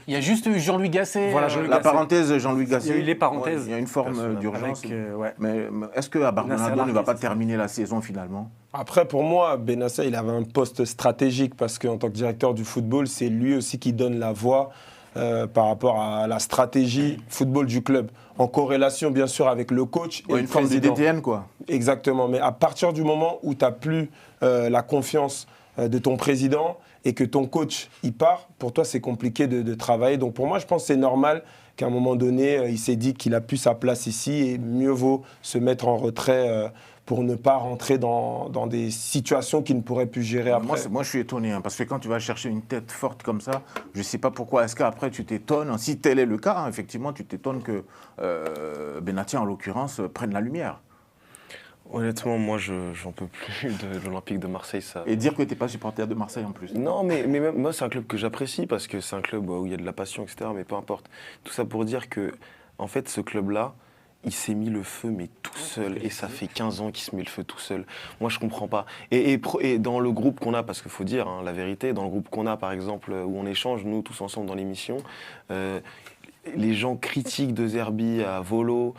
Speaker 2: Il y a juste eu Jean-Louis Gasset.
Speaker 4: Voilà,
Speaker 1: parenthèse Jean-Louis Gasset.
Speaker 4: Il y a eu les parenthèses.
Speaker 1: Il y a une forme d'urgence.
Speaker 4: Ouais.
Speaker 1: Mais est-ce que Bardonado ne va pas terminer la saison finalement?
Speaker 5: Après, pour moi, Benassia, il avait un poste stratégique parce qu'en tant que directeur du football, c'est lui aussi qui donne la voix par rapport à la stratégie football du club. En corrélation, bien sûr, avec le coach et le
Speaker 1: une forme de DTN, quoi.
Speaker 5: Exactement. Mais à partir du moment où tu n'as plus la confiance de ton président et que ton coach il part, pour toi c'est compliqué de travailler. Donc pour moi je pense que c'est normal qu'à un moment donné il s'est dit qu'il a plus sa place ici et mieux vaut se mettre en retrait pour ne pas rentrer dans des situations qu'il ne pourrait plus gérer après.
Speaker 1: Moi je suis étonné parce que quand tu vas chercher une tête forte comme ça, je ne sais pas pourquoi est-ce qu'après tu t'étonnes, si tel est le cas, effectivement tu t'étonnes que Benatia en l'occurrence prenne la lumière.
Speaker 3: Honnêtement, moi, j'en peux plus de l'Olympique de Marseille. Ça...
Speaker 1: Et dire que tu n'es pas supporter de Marseille en plus.
Speaker 3: Non, mais même, moi, c'est un club que j'apprécie parce que c'est un club où il y a de la passion, etc. Mais peu importe. Tout ça pour dire que, en fait, ce club-là, il s'est mis le feu, mais tout seul. Et ça fait 15 ans qu'il se met le feu tout seul. Moi, je comprends pas. Et dans le groupe qu'on a, parce qu'il faut dire la vérité, dans le groupe qu'on a, par exemple, où on échange, nous, tous ensemble dans l'émission, les gens critiquent De Zerbi à volo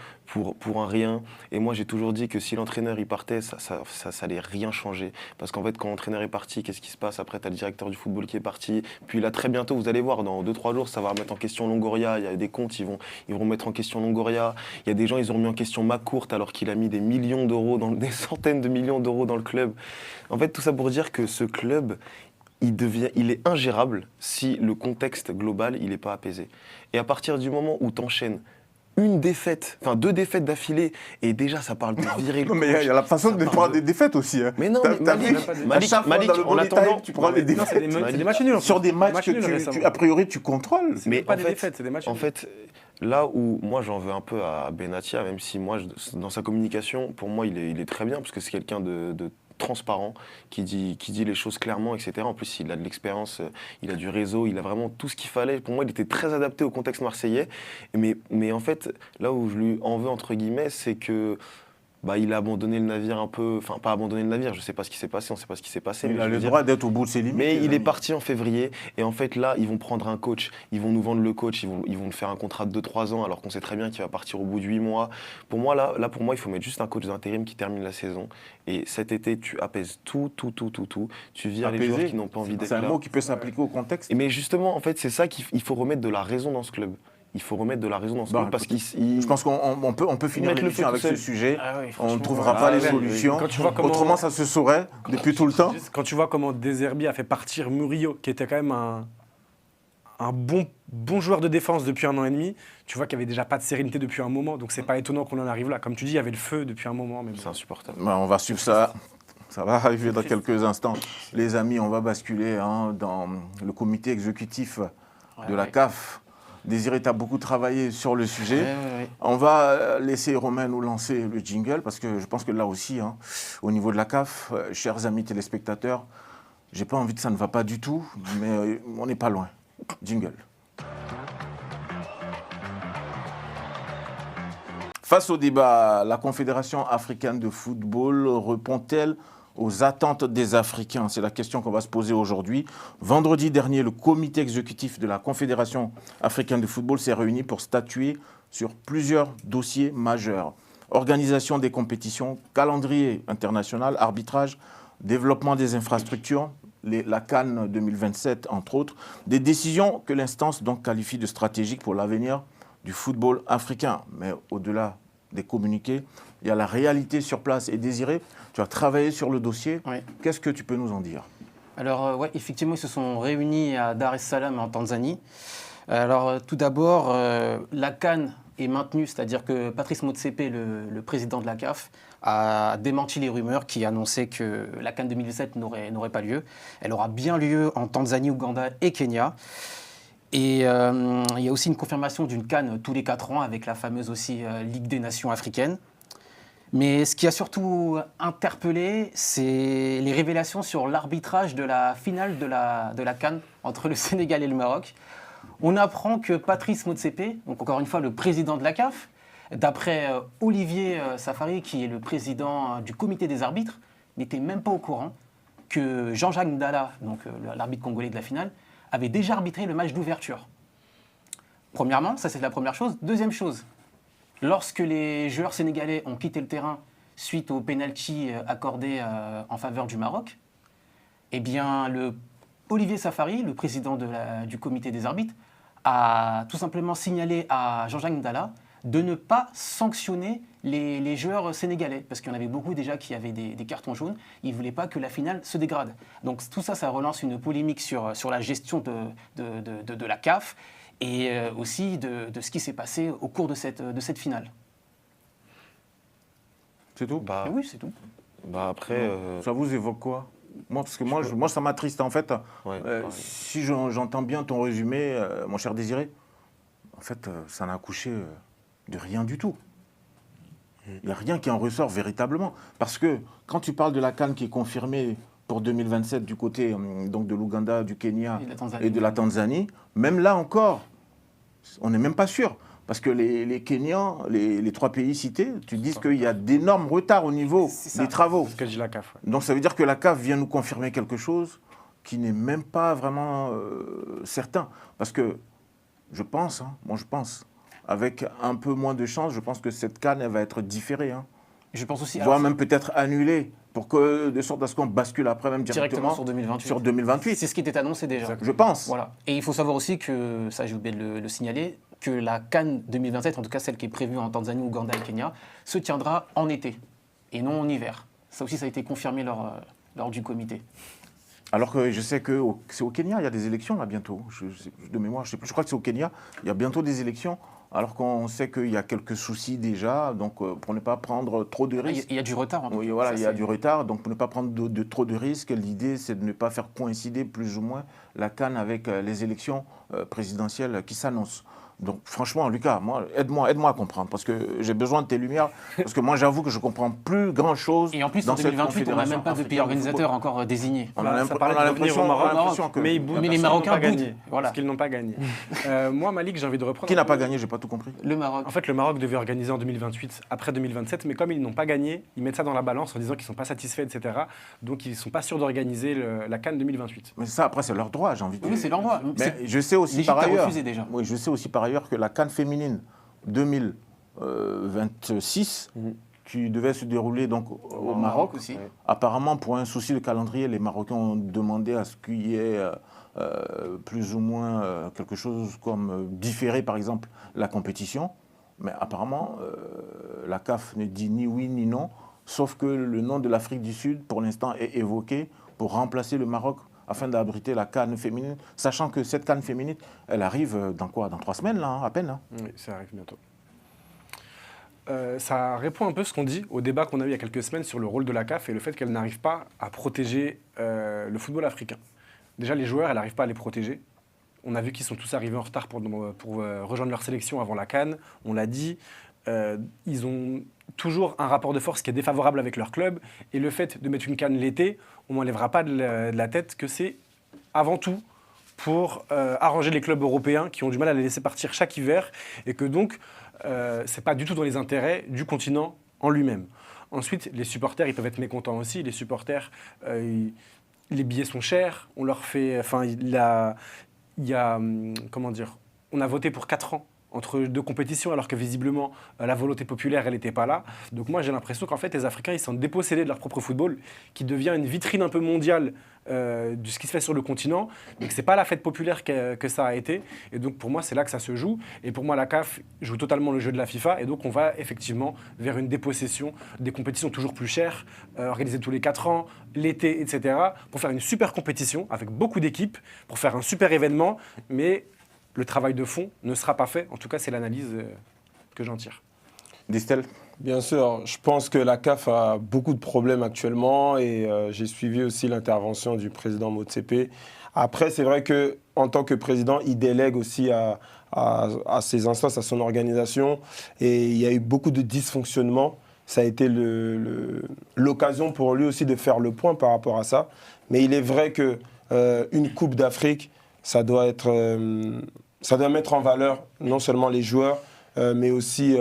Speaker 3: pour un rien. Et moi, j'ai toujours dit que si l'entraîneur il partait, ça allait rien changer. Parce qu'en fait, quand l'entraîneur est parti, qu'est-ce qui se passe? Après, tu as le directeur du football qui est parti. Puis là, très bientôt, vous allez voir, dans 2-3 jours, ça va remettre en question Longoria. Il y a des comptes, ils vont mettre en question Longoria. Il y a des gens, ils ont remis en question McCourt alors qu'il a mis des millions d'euros, des centaines de millions d'euros dans le club. En fait, tout ça pour dire que ce club, il est ingérable si le contexte global il n'est pas apaisé. Et à partir du moment où tu enchaînes deux défaites d'affilée, et déjà ça parle de virer le coach.
Speaker 1: Mais il y a la façon de prendre des défaites aussi.
Speaker 3: Mais non, Malik, en attendant,
Speaker 1: tu prends les défaites.
Speaker 4: C'est des matchs nuls.
Speaker 1: Sur des matchs que a priori tu contrôles.
Speaker 4: Mais pas des défaites, c'est des matchs nuls.
Speaker 3: En fait, là où moi j'en veux un peu à Benatia, même si moi, dans sa communication, pour moi il est très bien, parce que c'est quelqu'un de transparent, qui dit les choses clairement, etc. En plus, il a de l'expérience, il a du réseau, il a vraiment tout ce qu'il fallait. Pour moi, il était très adapté au contexte marseillais. Mais en fait, là où je lui en veux, entre guillemets, c'est que il a abandonné le navire un peu... Enfin, pas abandonné le navire, je sais pas ce qui s'est passé, on sait pas ce qui s'est passé.
Speaker 1: Il a le droit d'être au bout de ses limites.
Speaker 3: Mais il est parti en février, et en fait, là, ils vont prendre un coach, ils vont nous vendre le coach, ils vont nous faire un contrat de 2-3 ans, alors qu'on sait très bien qu'il va partir au bout de 8 mois. Pour moi, là, pour moi, il faut mettre juste un coach d'intérim qui termine la saison. Et cet été, tu apaises tout. Tu vires les joueurs qui n'ont pas envie d'être là.
Speaker 1: C'est un mot qui peut s'appliquer au contexte.
Speaker 3: Mais justement, en fait, c'est ça qu'il faut remettre de la raison dans ce club. Il faut remettre de la raison dans ce club parce
Speaker 1: je pense qu'on peut finir l'émission avec ce sujet. On ne trouvera pas les solutions. Autrement, ça se saurait depuis tout le temps.
Speaker 4: Quand tu vois comment De Zerbi a fait partir Murillo, qui était quand même un bon joueur de défense depuis 1 an et demi, tu vois qu'il n'y avait déjà pas de sérénité depuis un moment. Donc c'est pas étonnant qu'on en arrive là. Comme tu dis, il y avait le feu depuis un moment.
Speaker 3: C'est insupportable.
Speaker 1: On va suivre ça. Ça va arriver dans quelques instants. Les amis, on va basculer dans le comité exécutif de la CAF. Désiré, tu as beaucoup travaillé sur le sujet.
Speaker 2: Ouais.
Speaker 1: On va laisser Romain nous lancer le jingle parce que je pense que là aussi, au niveau de la CAF, chers amis téléspectateurs, j'ai pas envie de ça ne va pas du tout, mais on n'est pas loin. Jingle. Face au débat, la Confédération africaine de football répond-elle aux attentes des Africains? C'est la question qu'on va se poser aujourd'hui. Vendredi dernier, le comité exécutif de la Confédération africaine de football s'est réuni pour statuer sur plusieurs dossiers majeurs. Organisation des compétitions, calendrier international, arbitrage, développement des infrastructures, la CAN 2027, entre autres. Des décisions que l'instance donc qualifie de stratégiques pour l'avenir du football africain. Mais au-delà des communiqués, il y a la réalité sur place. Et Désiré, tu as travaillé sur le dossier.
Speaker 2: Oui.
Speaker 1: Qu'est-ce que tu peux nous en dire?
Speaker 2: Alors, effectivement, ils se sont réunis à Dar es Salaam, en Tanzanie. Alors, tout d'abord, la CAN est maintenue, c'est-à-dire que Patrice Motsepe, le président de la CAF, a démenti les rumeurs qui annonçaient que la CAN 2007 n'aurait pas lieu. Elle aura bien lieu en Tanzanie, Ouganda et Kenya. Et il y a aussi une confirmation d'une CAN tous les 4 ans avec la fameuse aussi Ligue des Nations africaines. Mais ce qui a surtout interpellé, c'est les révélations sur l'arbitrage de la finale de la CAN entre le Sénégal et le Maroc. On apprend que Patrice Motsepe, donc encore une fois le président de la CAF, d'après Olivier Safari, qui est le président du comité des arbitres, n'était même pas au courant que Jean-Jacques Ndala, donc l'arbitre congolais de la finale, avait déjà arbitré le match d'ouverture. Premièrement, ça c'est la première chose. Deuxième chose, lorsque les joueurs sénégalais ont quitté le terrain suite au penalty accordé en faveur du Maroc, eh bien, Olivier Safari, le président du comité des arbitres, a tout simplement signalé à Jean-Jacques Ndala de ne pas sanctionner les joueurs sénégalais, parce qu'il y en avait beaucoup déjà qui avaient des cartons jaunes. Ils ne voulaient pas que la finale se dégrade. Donc tout ça, ça relance une polémique sur la gestion de la CAF et aussi de ce qui s'est passé au cours de cette finale.
Speaker 1: C'est tout?
Speaker 3: Bah,
Speaker 2: Et oui, c'est tout.
Speaker 3: bah après,
Speaker 1: Ça vous évoque quoi? Moi, parce que moi, ça m'attriste en fait.
Speaker 3: ouais,
Speaker 1: Si j'entends bien ton résumé, mon cher Désiré, en fait, ça n'a accouché de rien du tout. Il n'y a rien qui en ressort véritablement. Parce que quand tu parles de la CAN qui est confirmée pour 2027 du côté donc de l'Ouganda, du Kenya et de la Tanzanie, même là encore, on n'est même pas sûr. Parce que les Kenyans, les trois pays cités, tu dis qu'il y a d'énormes retards au niveau des travaux.
Speaker 4: C'est ce que dit la CAF. Ouais.
Speaker 1: Donc ça veut dire que la CAF vient nous confirmer quelque chose qui n'est même pas vraiment certain. Parce que je pense, avec un peu moins de chance, je pense que cette CAN, elle va être différée.
Speaker 2: Je pense aussi,
Speaker 1: Voire même peut-être annulée, pour que, de sorte à ce qu'on bascule après même directement
Speaker 2: sur 2028.
Speaker 1: sur 2028.
Speaker 2: C'est ce qui était annoncé déjà.
Speaker 1: Je pense.
Speaker 2: Voilà. Et il faut savoir aussi que, ça j'ai oublié de le signaler, que la CAN 2027, en tout cas celle qui est prévue en Tanzanie, Ouganda et Kenya, se tiendra en été et non en hiver. Ça aussi, ça a été confirmé lors du comité.
Speaker 1: Alors que je sais que c'est au Kenya, il y a des élections là bientôt. De mémoire, je sais plus. Je crois que c'est au Kenya. Il y a bientôt des élections. Alors qu'on sait qu'il y a quelques soucis déjà, donc pour ne pas prendre trop de risques.
Speaker 2: Il y a du retard.
Speaker 1: Oui, voilà, il y a du retard, donc pour ne pas prendre de trop de risques, l'idée c'est de ne pas faire coïncider plus ou moins la CAN avec les élections présidentielles qui s'annoncent. Donc franchement, Lucas, moi, aide-moi à comprendre, parce que j'ai besoin de tes lumières, parce que moi j'avoue que je comprends plus grand-chose.
Speaker 2: Et en plus,
Speaker 1: dans
Speaker 2: en 2028, on n'a même pas de pays organisateur encore désigné.
Speaker 1: On a l'impression que...
Speaker 4: Mais ils boudent.
Speaker 2: Mais les Marocains
Speaker 4: n'ont pas
Speaker 2: boudent.
Speaker 4: gagné.
Speaker 2: Voilà.
Speaker 4: Parce qu'ils n'ont pas gagné. Moi, Malik, j'ai envie de reprendre.
Speaker 1: Qui n'a pas gagné, j'ai pas tout compris.
Speaker 2: Le Maroc.
Speaker 4: En fait, le Maroc devait organiser en 2028, après 2027, mais comme ils n'ont pas gagné, ils mettent ça dans la balance en disant qu'ils ne sont pas satisfaits, etc. Donc ils ne sont pas sûrs d'organiser la CAN 2028.
Speaker 1: Mais ça, après, c'est leur droit, j'ai envie de dire.
Speaker 2: Oui, c'est leur droit.
Speaker 1: Mais je sais aussi
Speaker 2: L'Égypte
Speaker 1: par
Speaker 2: a
Speaker 1: ailleurs.
Speaker 2: refusé déjà.
Speaker 1: Oui, je sais aussi par ailleurs que la CAN féminine 2026, qui devait se dérouler donc au Maroc
Speaker 2: aussi.
Speaker 1: Apparemment, pour un souci de calendrier, les Marocains ont demandé à ce qu'il y ait plus ou moins quelque chose comme différer, par exemple, la compétition. Mais apparemment, la CAF ne dit ni oui ni non, sauf que le nom de l'Afrique du Sud, pour l'instant, est évoqué pour remplacer le Maroc afin d'abriter la CAN féminine, sachant que cette CAN féminine, elle arrive dans quoi? Dans 3 semaines, là, à peine.
Speaker 4: Oui, ça arrive bientôt. Ça répond un peu à ce qu'on dit au débat qu'on a eu il y a quelques semaines sur le rôle de la CAF et le fait qu'elle n'arrive pas à protéger le football africain. Déjà, les joueurs, elle n'arrive pas à les protéger. On a vu qu'ils sont tous arrivés en retard pour rejoindre leur sélection avant la CAN. On l'a dit. Ils ont toujours un rapport de force qui est défavorable avec leur club. Et le fait de mettre une CAN l'été, on n'enlèvera pas de la tête que c'est avant tout pour arranger les clubs européens qui ont du mal à les laisser partir chaque hiver. Et que donc, ce n'est pas du tout dans les intérêts du continent en lui-même. Ensuite, les supporters, ils peuvent être mécontents aussi. Les supporters, les billets sont chers. On leur fait... Enfin, comment dire, on a voté pour 4 ans entre 2 compétitions, alors que visiblement, la volonté populaire, elle n'était pas là. Donc moi, j'ai l'impression qu'en fait, les Africains, ils sont dépossédés de leur propre football, qui devient une vitrine un peu mondiale de ce qui se fait sur le continent, mais que ce n'est pas la fête populaire que ça a été. Et donc, pour moi, c'est là que ça se joue. Et pour moi, la CAF joue totalement le jeu de la FIFA. Et donc, on va effectivement vers une dépossession des compétitions toujours plus chères, organisées tous les 4 ans, l'été, etc., pour faire une super compétition avec beaucoup d'équipes, pour faire un super événement, mais le travail de fond ne sera pas fait. En tout cas, c'est l'analyse que j'en tire.
Speaker 1: Distel?
Speaker 5: Bien sûr, je pense que la CAF a beaucoup de problèmes actuellement et j'ai suivi aussi l'intervention du président Motsepe. Après, c'est vrai qu'en tant que président, il délègue aussi à ses instances, à son organisation, et il y a eu beaucoup de dysfonctionnements. ça a été l'occasion pour lui aussi de faire le point par rapport à ça. Mais il est vrai que une Coupe d'Afrique, ça doit mettre en valeur non seulement les joueurs, mais aussi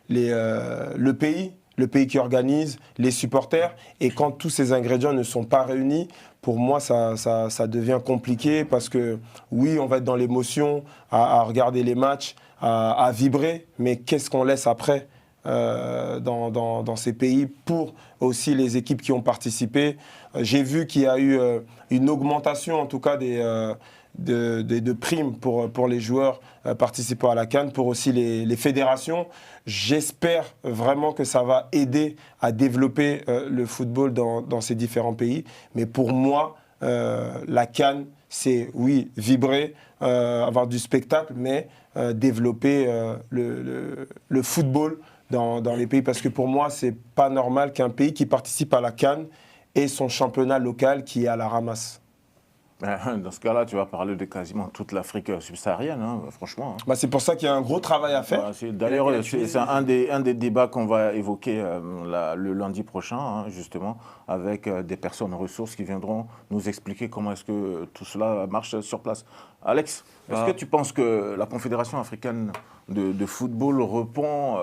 Speaker 5: le pays qui organise, les supporters. Et quand tous ces ingrédients ne sont pas réunis, pour moi, ça devient compliqué parce que oui, on va être dans l'émotion, à regarder les matchs, à vibrer, mais qu'est-ce qu'on laisse après dans ces pays pour aussi les équipes qui ont participé. J'ai vu qu'il y a eu une augmentation, en tout cas, de primes pour les joueurs participant à la CAN, pour aussi les fédérations. J'espère vraiment que ça va aider à développer le football dans ces différents pays. Mais pour moi, la CAN, c'est, oui, vibrer, avoir du spectacle, mais développer le football dans les pays. Parce que pour moi, c'est pas normal qu'un pays qui participe à la CAN ait son championnat local qui est à la ramasse.
Speaker 1: Dans ce cas-là, tu vas parler de quasiment toute l'Afrique subsaharienne, hein, franchement.
Speaker 5: Bah, c'est pour ça qu'il y a un gros travail à faire.
Speaker 1: D'ailleurs, c'est un des débats qu'on va évoquer le lundi prochain, hein, justement, avec des personnes ressources qui viendront nous expliquer comment est-ce que tout cela marche sur place. Alex, est-ce que tu penses que la Confédération africaine de football répond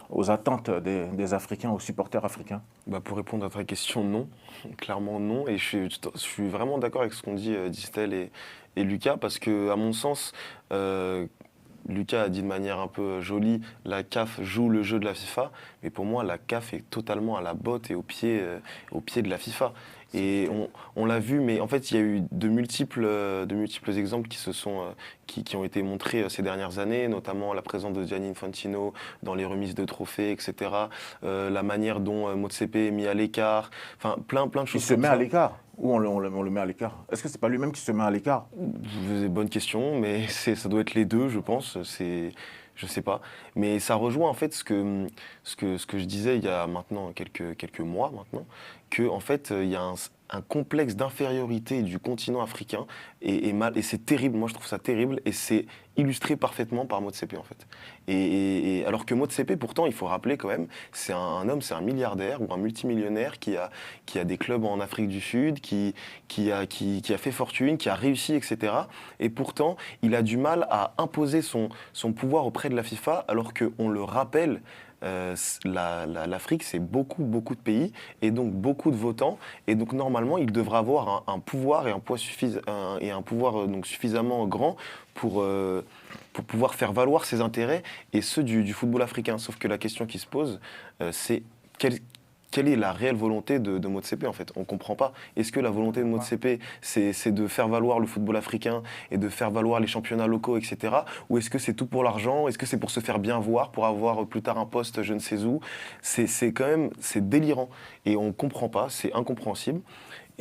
Speaker 1: aux attentes des Africains, aux supporters africains?
Speaker 3: Pour répondre à ta question, non. Clairement non. Et je suis vraiment d'accord avec ce qu'ont dit Distel et Lucas, parce que, à mon sens, Lucas a dit de manière un peu jolie, la CAF joue le jeu de la FIFA, mais pour moi, la CAF est totalement à la botte et au pied de la FIFA. Et on l'a vu, mais en fait, il y a eu de multiples exemples qui ont été montrés ces dernières années, notamment la présence de Gianni Infantino dans les remises de trophées, etc. La manière dont Motsepe est mis à l'écart, enfin plein de choses.
Speaker 1: Il se met à l'écart? Ou on le met à l'écart? Est-ce que c'est pas lui-même qui se met à l'écart?
Speaker 3: Bonne question, mais ça doit être les deux, je pense. Je sais pas, mais ça rejoint en fait ce que je disais il y a maintenant quelques mois maintenant, que en fait il y a un complexe d'infériorité du continent africain et c'est terrible. Moi je trouve ça terrible et c'est illustré parfaitement par Motsepe en fait. Et alors que Motsepe, pourtant, il faut rappeler quand même, c'est un homme, c'est un milliardaire ou un multimillionnaire qui a des clubs en Afrique du Sud, qui a fait fortune, qui a réussi, etc. Et pourtant, il a du mal à imposer son pouvoir auprès de la FIFA, alors qu'on le rappelle, l'Afrique, c'est beaucoup de pays et donc beaucoup de votants. Et donc, normalement, il devrait avoir un pouvoir et un poids donc suffisamment grand pour pouvoir faire valoir ses intérêts et ceux du football africain. Sauf que la question qui se pose, c'est quelle est la réelle volonté de Motsepe en fait? On ne comprend pas. Est-ce que la volonté de Motsepe, c'est de faire valoir le football africain et de faire valoir les championnats locaux, etc. Ou est-ce que c'est tout pour l'argent? Est-ce que c'est pour se faire bien voir, pour avoir plus tard un poste je ne sais où? C'est quand même, c'est délirant. Et on ne comprend pas, c'est incompréhensible.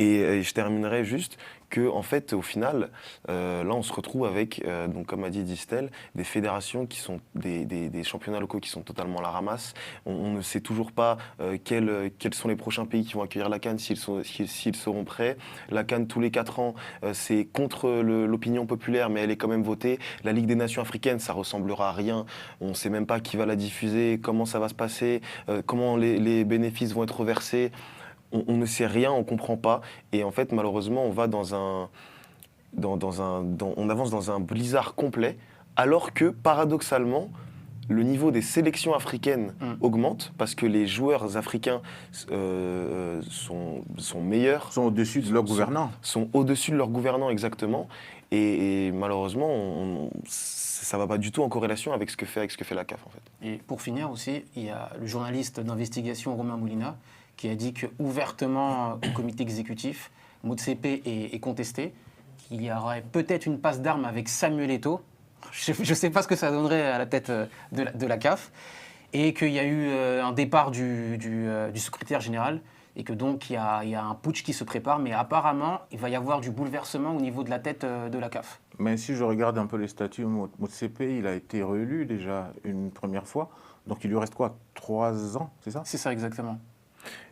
Speaker 3: Et je terminerai juste que, en fait, au final, là, on se retrouve avec, donc, comme a dit Distel, des fédérations qui sont des championnats locaux qui sont totalement à la ramasse. On ne sait toujours pas quels sont les prochains pays qui vont accueillir la CAN, s'ils seront prêts. La CAN, tous les 4 ans, c'est contre l'opinion populaire, mais elle est quand même votée. La Ligue des Nations africaines, ça ressemblera à rien. On ne sait même pas qui va la diffuser, comment ça va se passer, comment les bénéfices vont être reversés. On ne sait rien, on ne comprend pas. Et en fait, malheureusement, on va on avance dans un blizzard complet, alors que, paradoxalement, le niveau des sélections africaines augmente, parce que les joueurs africains sont meilleurs.
Speaker 1: Sont au-dessus de leurs gouvernants.
Speaker 3: Sont au-dessus de leurs gouvernants, exactement. Et malheureusement, ça ne va pas du tout en corrélation avec ce que fait la CAF, en fait.
Speaker 2: Et pour finir aussi, il y a le journaliste d'investigation Romain Moulina qui a dit que ouvertement au comité exécutif, Motsepe est contesté, qu'il y aurait peut-être une passe d'armes avec Samuel Eto'o. Je ne sais pas ce que ça donnerait à la tête de la CAF. Et qu'il y a eu un départ du secrétaire général et que donc il y a un putsch qui se prépare. Mais apparemment, il va y avoir du bouleversement au niveau de la tête de la CAF.
Speaker 1: Mais si je regarde un peu les statuts, Motsepe, il a été réélu déjà une première fois. Donc il lui reste quoi, 3 ans, c'est ça?
Speaker 2: C'est ça, exactement.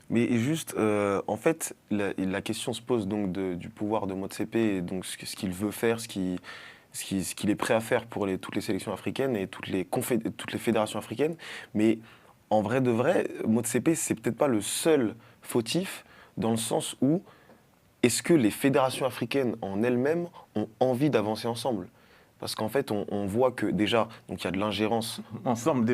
Speaker 3: Mais juste, en fait, la question se pose donc du pouvoir de Motsepe et donc ce qu'il veut faire, ce qu'il est prêt à faire pour toutes les sélections africaines et toutes les fédérations africaines. Mais en vrai de vrai, Motsepe, c'est peut-être pas le seul fautif, dans le sens où est-ce que les fédérations africaines en elles-mêmes ont envie d'avancer ensemble? Parce qu'en fait, on voit que déjà, donc il y a de l'ingérence.
Speaker 1: Ensemble,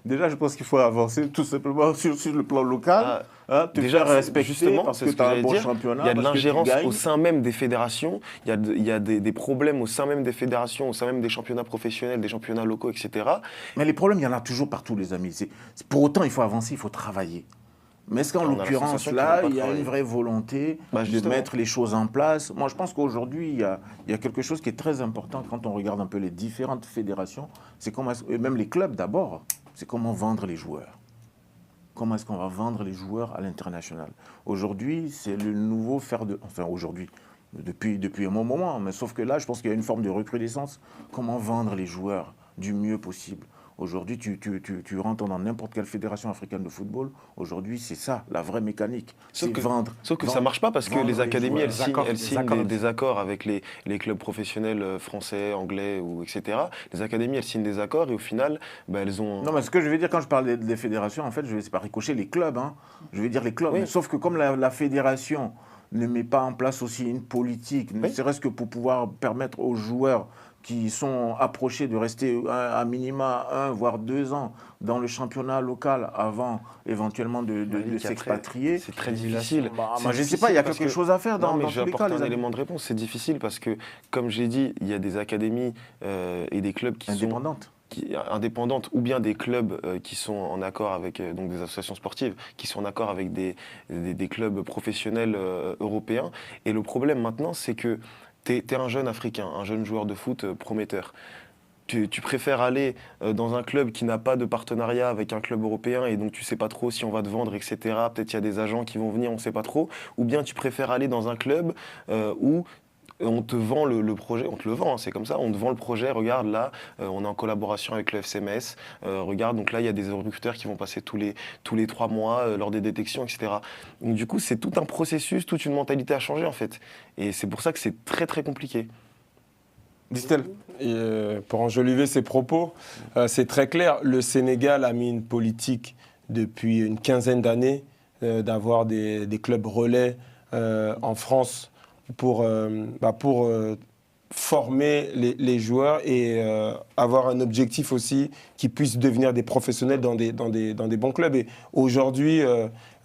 Speaker 1: déjà, je pense qu'il faut avancer tout simplement sur le plan local, te
Speaker 3: Déjà,
Speaker 1: faire respecter
Speaker 3: justement,
Speaker 1: parce
Speaker 3: c'est
Speaker 1: que
Speaker 3: ce
Speaker 1: tu as un
Speaker 3: j'allais
Speaker 1: bon
Speaker 3: dire.
Speaker 1: championnat.
Speaker 3: Il y a de
Speaker 1: parce que tu
Speaker 3: l'ingérence
Speaker 1: gagnes.
Speaker 3: au sein même des fédérations, il y a des problèmes au sein même des fédérations, au sein même des championnats professionnels, des championnats locaux, etc.
Speaker 1: Mais les problèmes, il y en a toujours partout, les amis. Pour autant, il faut avancer, il faut travailler. Mais est-ce qu'en
Speaker 3: On a la
Speaker 1: l'occurrence,
Speaker 3: sensation
Speaker 1: là,
Speaker 3: qu'ils veulent pas
Speaker 1: il y a une
Speaker 3: travailler.
Speaker 1: vraie volonté de
Speaker 3: Justement.
Speaker 1: mettre les choses en place? Moi, je pense qu'aujourd'hui, il y a quelque chose qui est très important quand on regarde un peu les différentes fédérations. C'est comment, et même les clubs d'abord, c'est comment vendre les joueurs. Comment est-ce qu'on va vendre les joueurs à l'international? Aujourd'hui, c'est le nouveau fer de... Enfin, aujourd'hui, depuis un bon moment, mais sauf que là, je pense qu'il y a une forme de recrudescence. Comment vendre les joueurs du mieux possible? Aujourd'hui, tu rentres dans n'importe quelle fédération africaine de football. Aujourd'hui, c'est ça, la vraie mécanique. C'est vendre.
Speaker 3: Sauf que ça
Speaker 1: vendre,
Speaker 3: ne marche pas parce que
Speaker 1: vendre
Speaker 3: les académies,
Speaker 1: joueurs.
Speaker 3: elles signent des accords avec les clubs professionnels français, anglais, etc. Les académies, elles signent des accords et au final, elles ont...
Speaker 1: Non, mais ce que je veux dire quand je parle des fédérations, en fait, je vais pas ricocher les clubs. Hein. Je vais dire les clubs.
Speaker 3: Oui.
Speaker 1: Mais sauf que comme la fédération ne met pas en place aussi une politique, ne serait-ce que pour pouvoir permettre aux joueurs qui sont approchés de rester à minima 1 voire 2 ans dans le championnat local avant éventuellement de s'expatrier.
Speaker 3: C'est très difficile.
Speaker 1: Moi, je ne sais pas, il y a quelque chose à faire dans tous les cas.
Speaker 3: Je vais apporter un élément de réponse. C'est difficile parce que, comme j'ai dit, il y a des académies et des clubs qui
Speaker 1: indépendantes.
Speaker 3: Indépendantes ou bien des clubs qui sont en accord avec donc des associations sportives qui sont en accord avec des clubs professionnels européens. Et le problème maintenant, c'est que t'es un jeune Africain, un jeune joueur de foot prometteur. Tu préfères aller dans un club qui n'a pas de partenariat avec un club européen et donc tu sais pas trop si on va te vendre, etc. Peut-être il y a des agents qui vont venir, on sait pas trop. Ou bien tu préfères aller dans un club où on te vend le projet, on te le vend, hein, c'est comme ça, on te vend le projet, regarde là, on est en collaboration avec le FCMS, regarde, donc là il y a des recruteurs qui vont passer tous les 3 mois lors des détections, etc. Donc du coup c'est tout un processus, toute une mentalité à changer en fait. Et c'est pour ça que c'est très très compliqué.
Speaker 1: Dit-elle.
Speaker 5: Pour enjoliver ses propos, c'est très clair, le Sénégal a mis une politique depuis une quinzaine d'années d'avoir des clubs relais en France pour former les joueurs et avoir un objectif aussi qui puissent devenir des professionnels dans des bons clubs. Et aujourd'hui,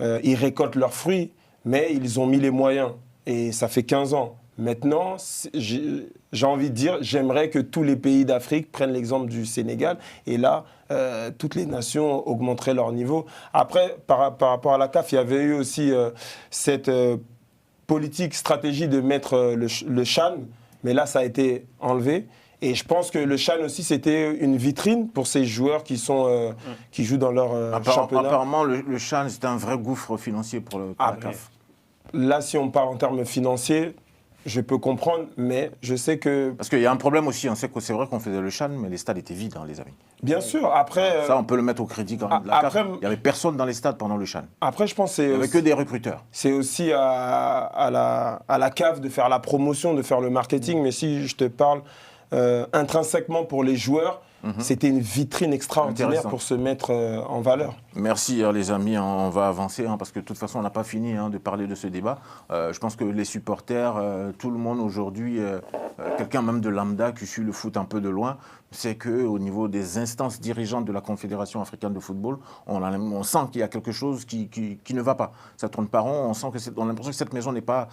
Speaker 5: ils récoltent leurs fruits, mais ils ont mis les moyens. Et ça fait 15 ans. Maintenant, j'ai envie de dire, j'aimerais que tous les pays d'Afrique prennent l'exemple du Sénégal. Et là, toutes les nations augmenteraient leur niveau. Après, par rapport à la CAF, il y avait eu aussi cette... politique, stratégie de mettre le CHAN, mais là, ça a été enlevé. Et je pense que le CHAN aussi, c'était une vitrine pour ces joueurs qui jouent dans leur championnat.
Speaker 1: Apparemment, le CHAN, c'est un vrai gouffre financier pour la CAF.
Speaker 5: Là, si on parle en termes financiers, je peux comprendre, mais je sais que...
Speaker 1: Parce qu'il y a un problème aussi, on sait que c'est vrai qu'on faisait le CHAN, mais les stades étaient vides, hein, les amis.
Speaker 5: Bien sûr, après...
Speaker 1: Ça, on peut le mettre au crédit quand même de la CAF. Il n'y avait personne dans les stades pendant le CHAN.
Speaker 5: Après, je pense que
Speaker 1: Il n'y avait que des recruteurs.
Speaker 5: C'est aussi à la CAF de faire la promotion, de faire le marketing, mais si je te parle intrinsèquement pour les joueurs, c'était une vitrine extraordinaire pour se mettre en valeur.
Speaker 1: Merci les amis, on va avancer parce que de toute façon on n'a pas fini de parler de ce débat. Je pense que les supporters, tout le monde aujourd'hui, quelqu'un même de lambda qui suit le foot un peu de loin, c'est qu'au niveau des instances dirigeantes de la Confédération africaine de football, on sent qu'il y a quelque chose qui ne va pas. Ça tourne pas rond, on a l'impression que cette maison n'est pas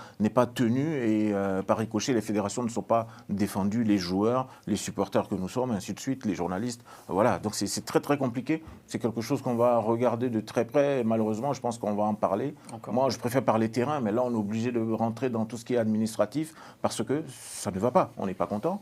Speaker 1: tenue et par ricochet, les fédérations ne sont pas défendues, les joueurs, les supporters que nous sommes, ainsi de suite, les journalistes. Voilà, donc c'est très très compliqué. C'est quelque chose qu'on va regarder de très près et malheureusement, je pense qu'on va en parler. Moi, je préfère parler terrain, mais là, on est obligé de rentrer dans tout ce qui est administratif parce que ça ne va pas. On n'est pas content,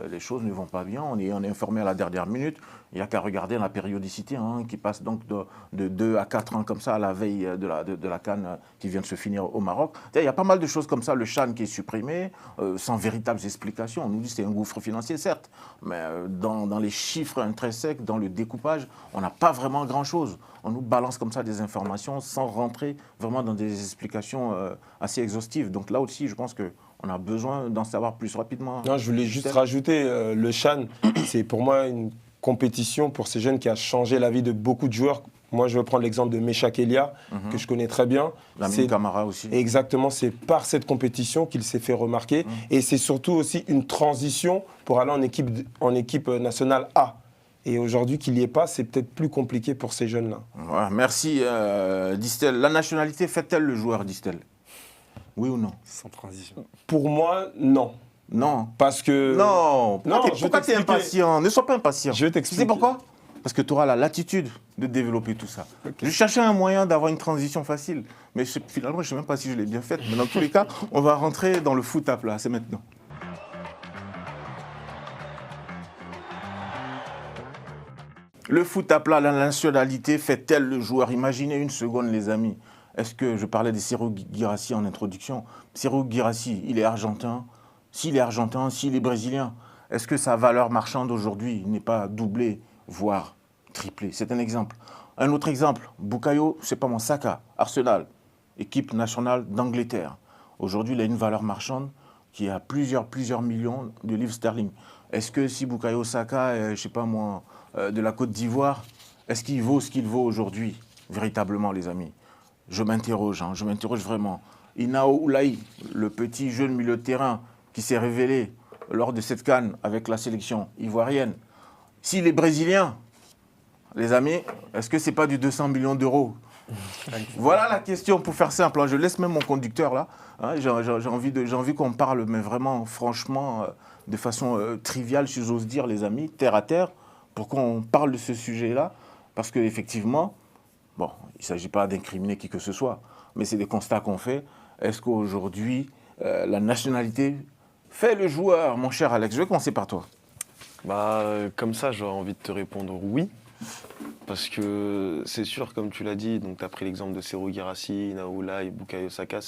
Speaker 1: les choses ne vont pas bien, on est informé à la dernière minute. Il n'y a qu'à regarder la périodicité qui passe donc de 2 à 4 ans comme ça à la veille de la CAN qui vient de se finir au Maroc. Il y a pas mal de choses comme ça, le CHAN qui est supprimé, sans véritables explications. On nous dit que c'est un gouffre financier, certes, mais dans les chiffres intrinsèques, dans le découpage, on n'a pas vraiment grand-chose. On nous balance comme ça des informations sans rentrer vraiment dans des explications assez exhaustives. Donc là aussi, je pense qu'on a besoin d'en savoir plus rapidement.
Speaker 5: Non, je voulais juste rajouter, le CHAN, c'est pour moi une compétition pour ces jeunes qui a changé la vie de beaucoup de joueurs Moi, je vais prendre l'exemple de Meshak Elia, que je connais très bien.
Speaker 1: Lamine Camara aussi.
Speaker 5: Exactement, c'est par cette compétition qu'il s'est fait remarquer. Et c'est surtout aussi une transition pour aller en équipe nationale A. Et aujourd'hui, qu'il n'y ait pas, c'est peut-être plus compliqué pour ces jeunes-là.
Speaker 1: Ouais, merci, Distel. La nationalité fait-elle le joueur, Distel? Oui ou non?
Speaker 4: Sans transition.
Speaker 5: Pour moi, non.
Speaker 1: Non.
Speaker 5: Parce que...
Speaker 1: Non.
Speaker 5: Non,
Speaker 1: Pourquoi
Speaker 5: je vais
Speaker 1: tu es
Speaker 5: t'expliquer.
Speaker 1: impatient? Ne sois pas impatient.
Speaker 5: Je vais
Speaker 1: Tu
Speaker 5: t'expliquer.
Speaker 1: sais pourquoi? Parce que tu auras la latitude de développer tout ça. Je cherchais un moyen d'avoir une transition facile. Mais finalement, je ne sais même pas si je l'ai bien faite. Mais dans tous les cas, on va rentrer dans le foot à plat. C'est maintenant. Le foot à plat, la nationalité fait-elle le joueur? Imaginez une seconde, les amis. Est-ce que je parlais de Serhou Guirassy en introduction? Serhou Guirassy, il est argentin. S'il est argentin, s'il est brésilien, est-ce que sa valeur marchande aujourd'hui n'est pas doublée, voire triplée? C'est un exemple. Un autre exemple, Bukayo, c'est pas mon Saka, Arsenal, équipe nationale d'Angleterre. Aujourd'hui, il a une valeur marchande qui est à plusieurs millions de livres sterling. Est-ce que si Bukayo Saka, je sais pas moi, de la Côte d'Ivoire, est-ce qu'il vaut ce qu'il vaut aujourd'hui, véritablement, les amis? Je m'interroge vraiment. Inao Oulaï, le petit jeune milieu de terrain qui s'est révélé lors de cette CAN avec la sélection ivoirienne, s'il est brésilien, les amis, est-ce que ce n'est pas du 200 millions d'euros? Voilà la question, pour faire simple. Je laisse même mon conducteur là. J'ai envie qu'on parle, mais vraiment, franchement, de façon triviale, si j'ose dire, les amis, terre à terre, pour qu'on parle de ce sujet-là. Parce qu'effectivement, bon, il ne s'agit pas d'incriminer qui que ce soit, mais c'est des constats qu'on fait. Est-ce qu'aujourd'hui, la nationalité fait le joueur, mon cher Alex? Je vais commencer par toi.
Speaker 3: Comme ça, j'aurais envie de te répondre oui. Parce que c'est sûr, comme tu l'as dit, tu as pris l'exemple de Serhou Guirassy, Naoula et Bukayo Saka,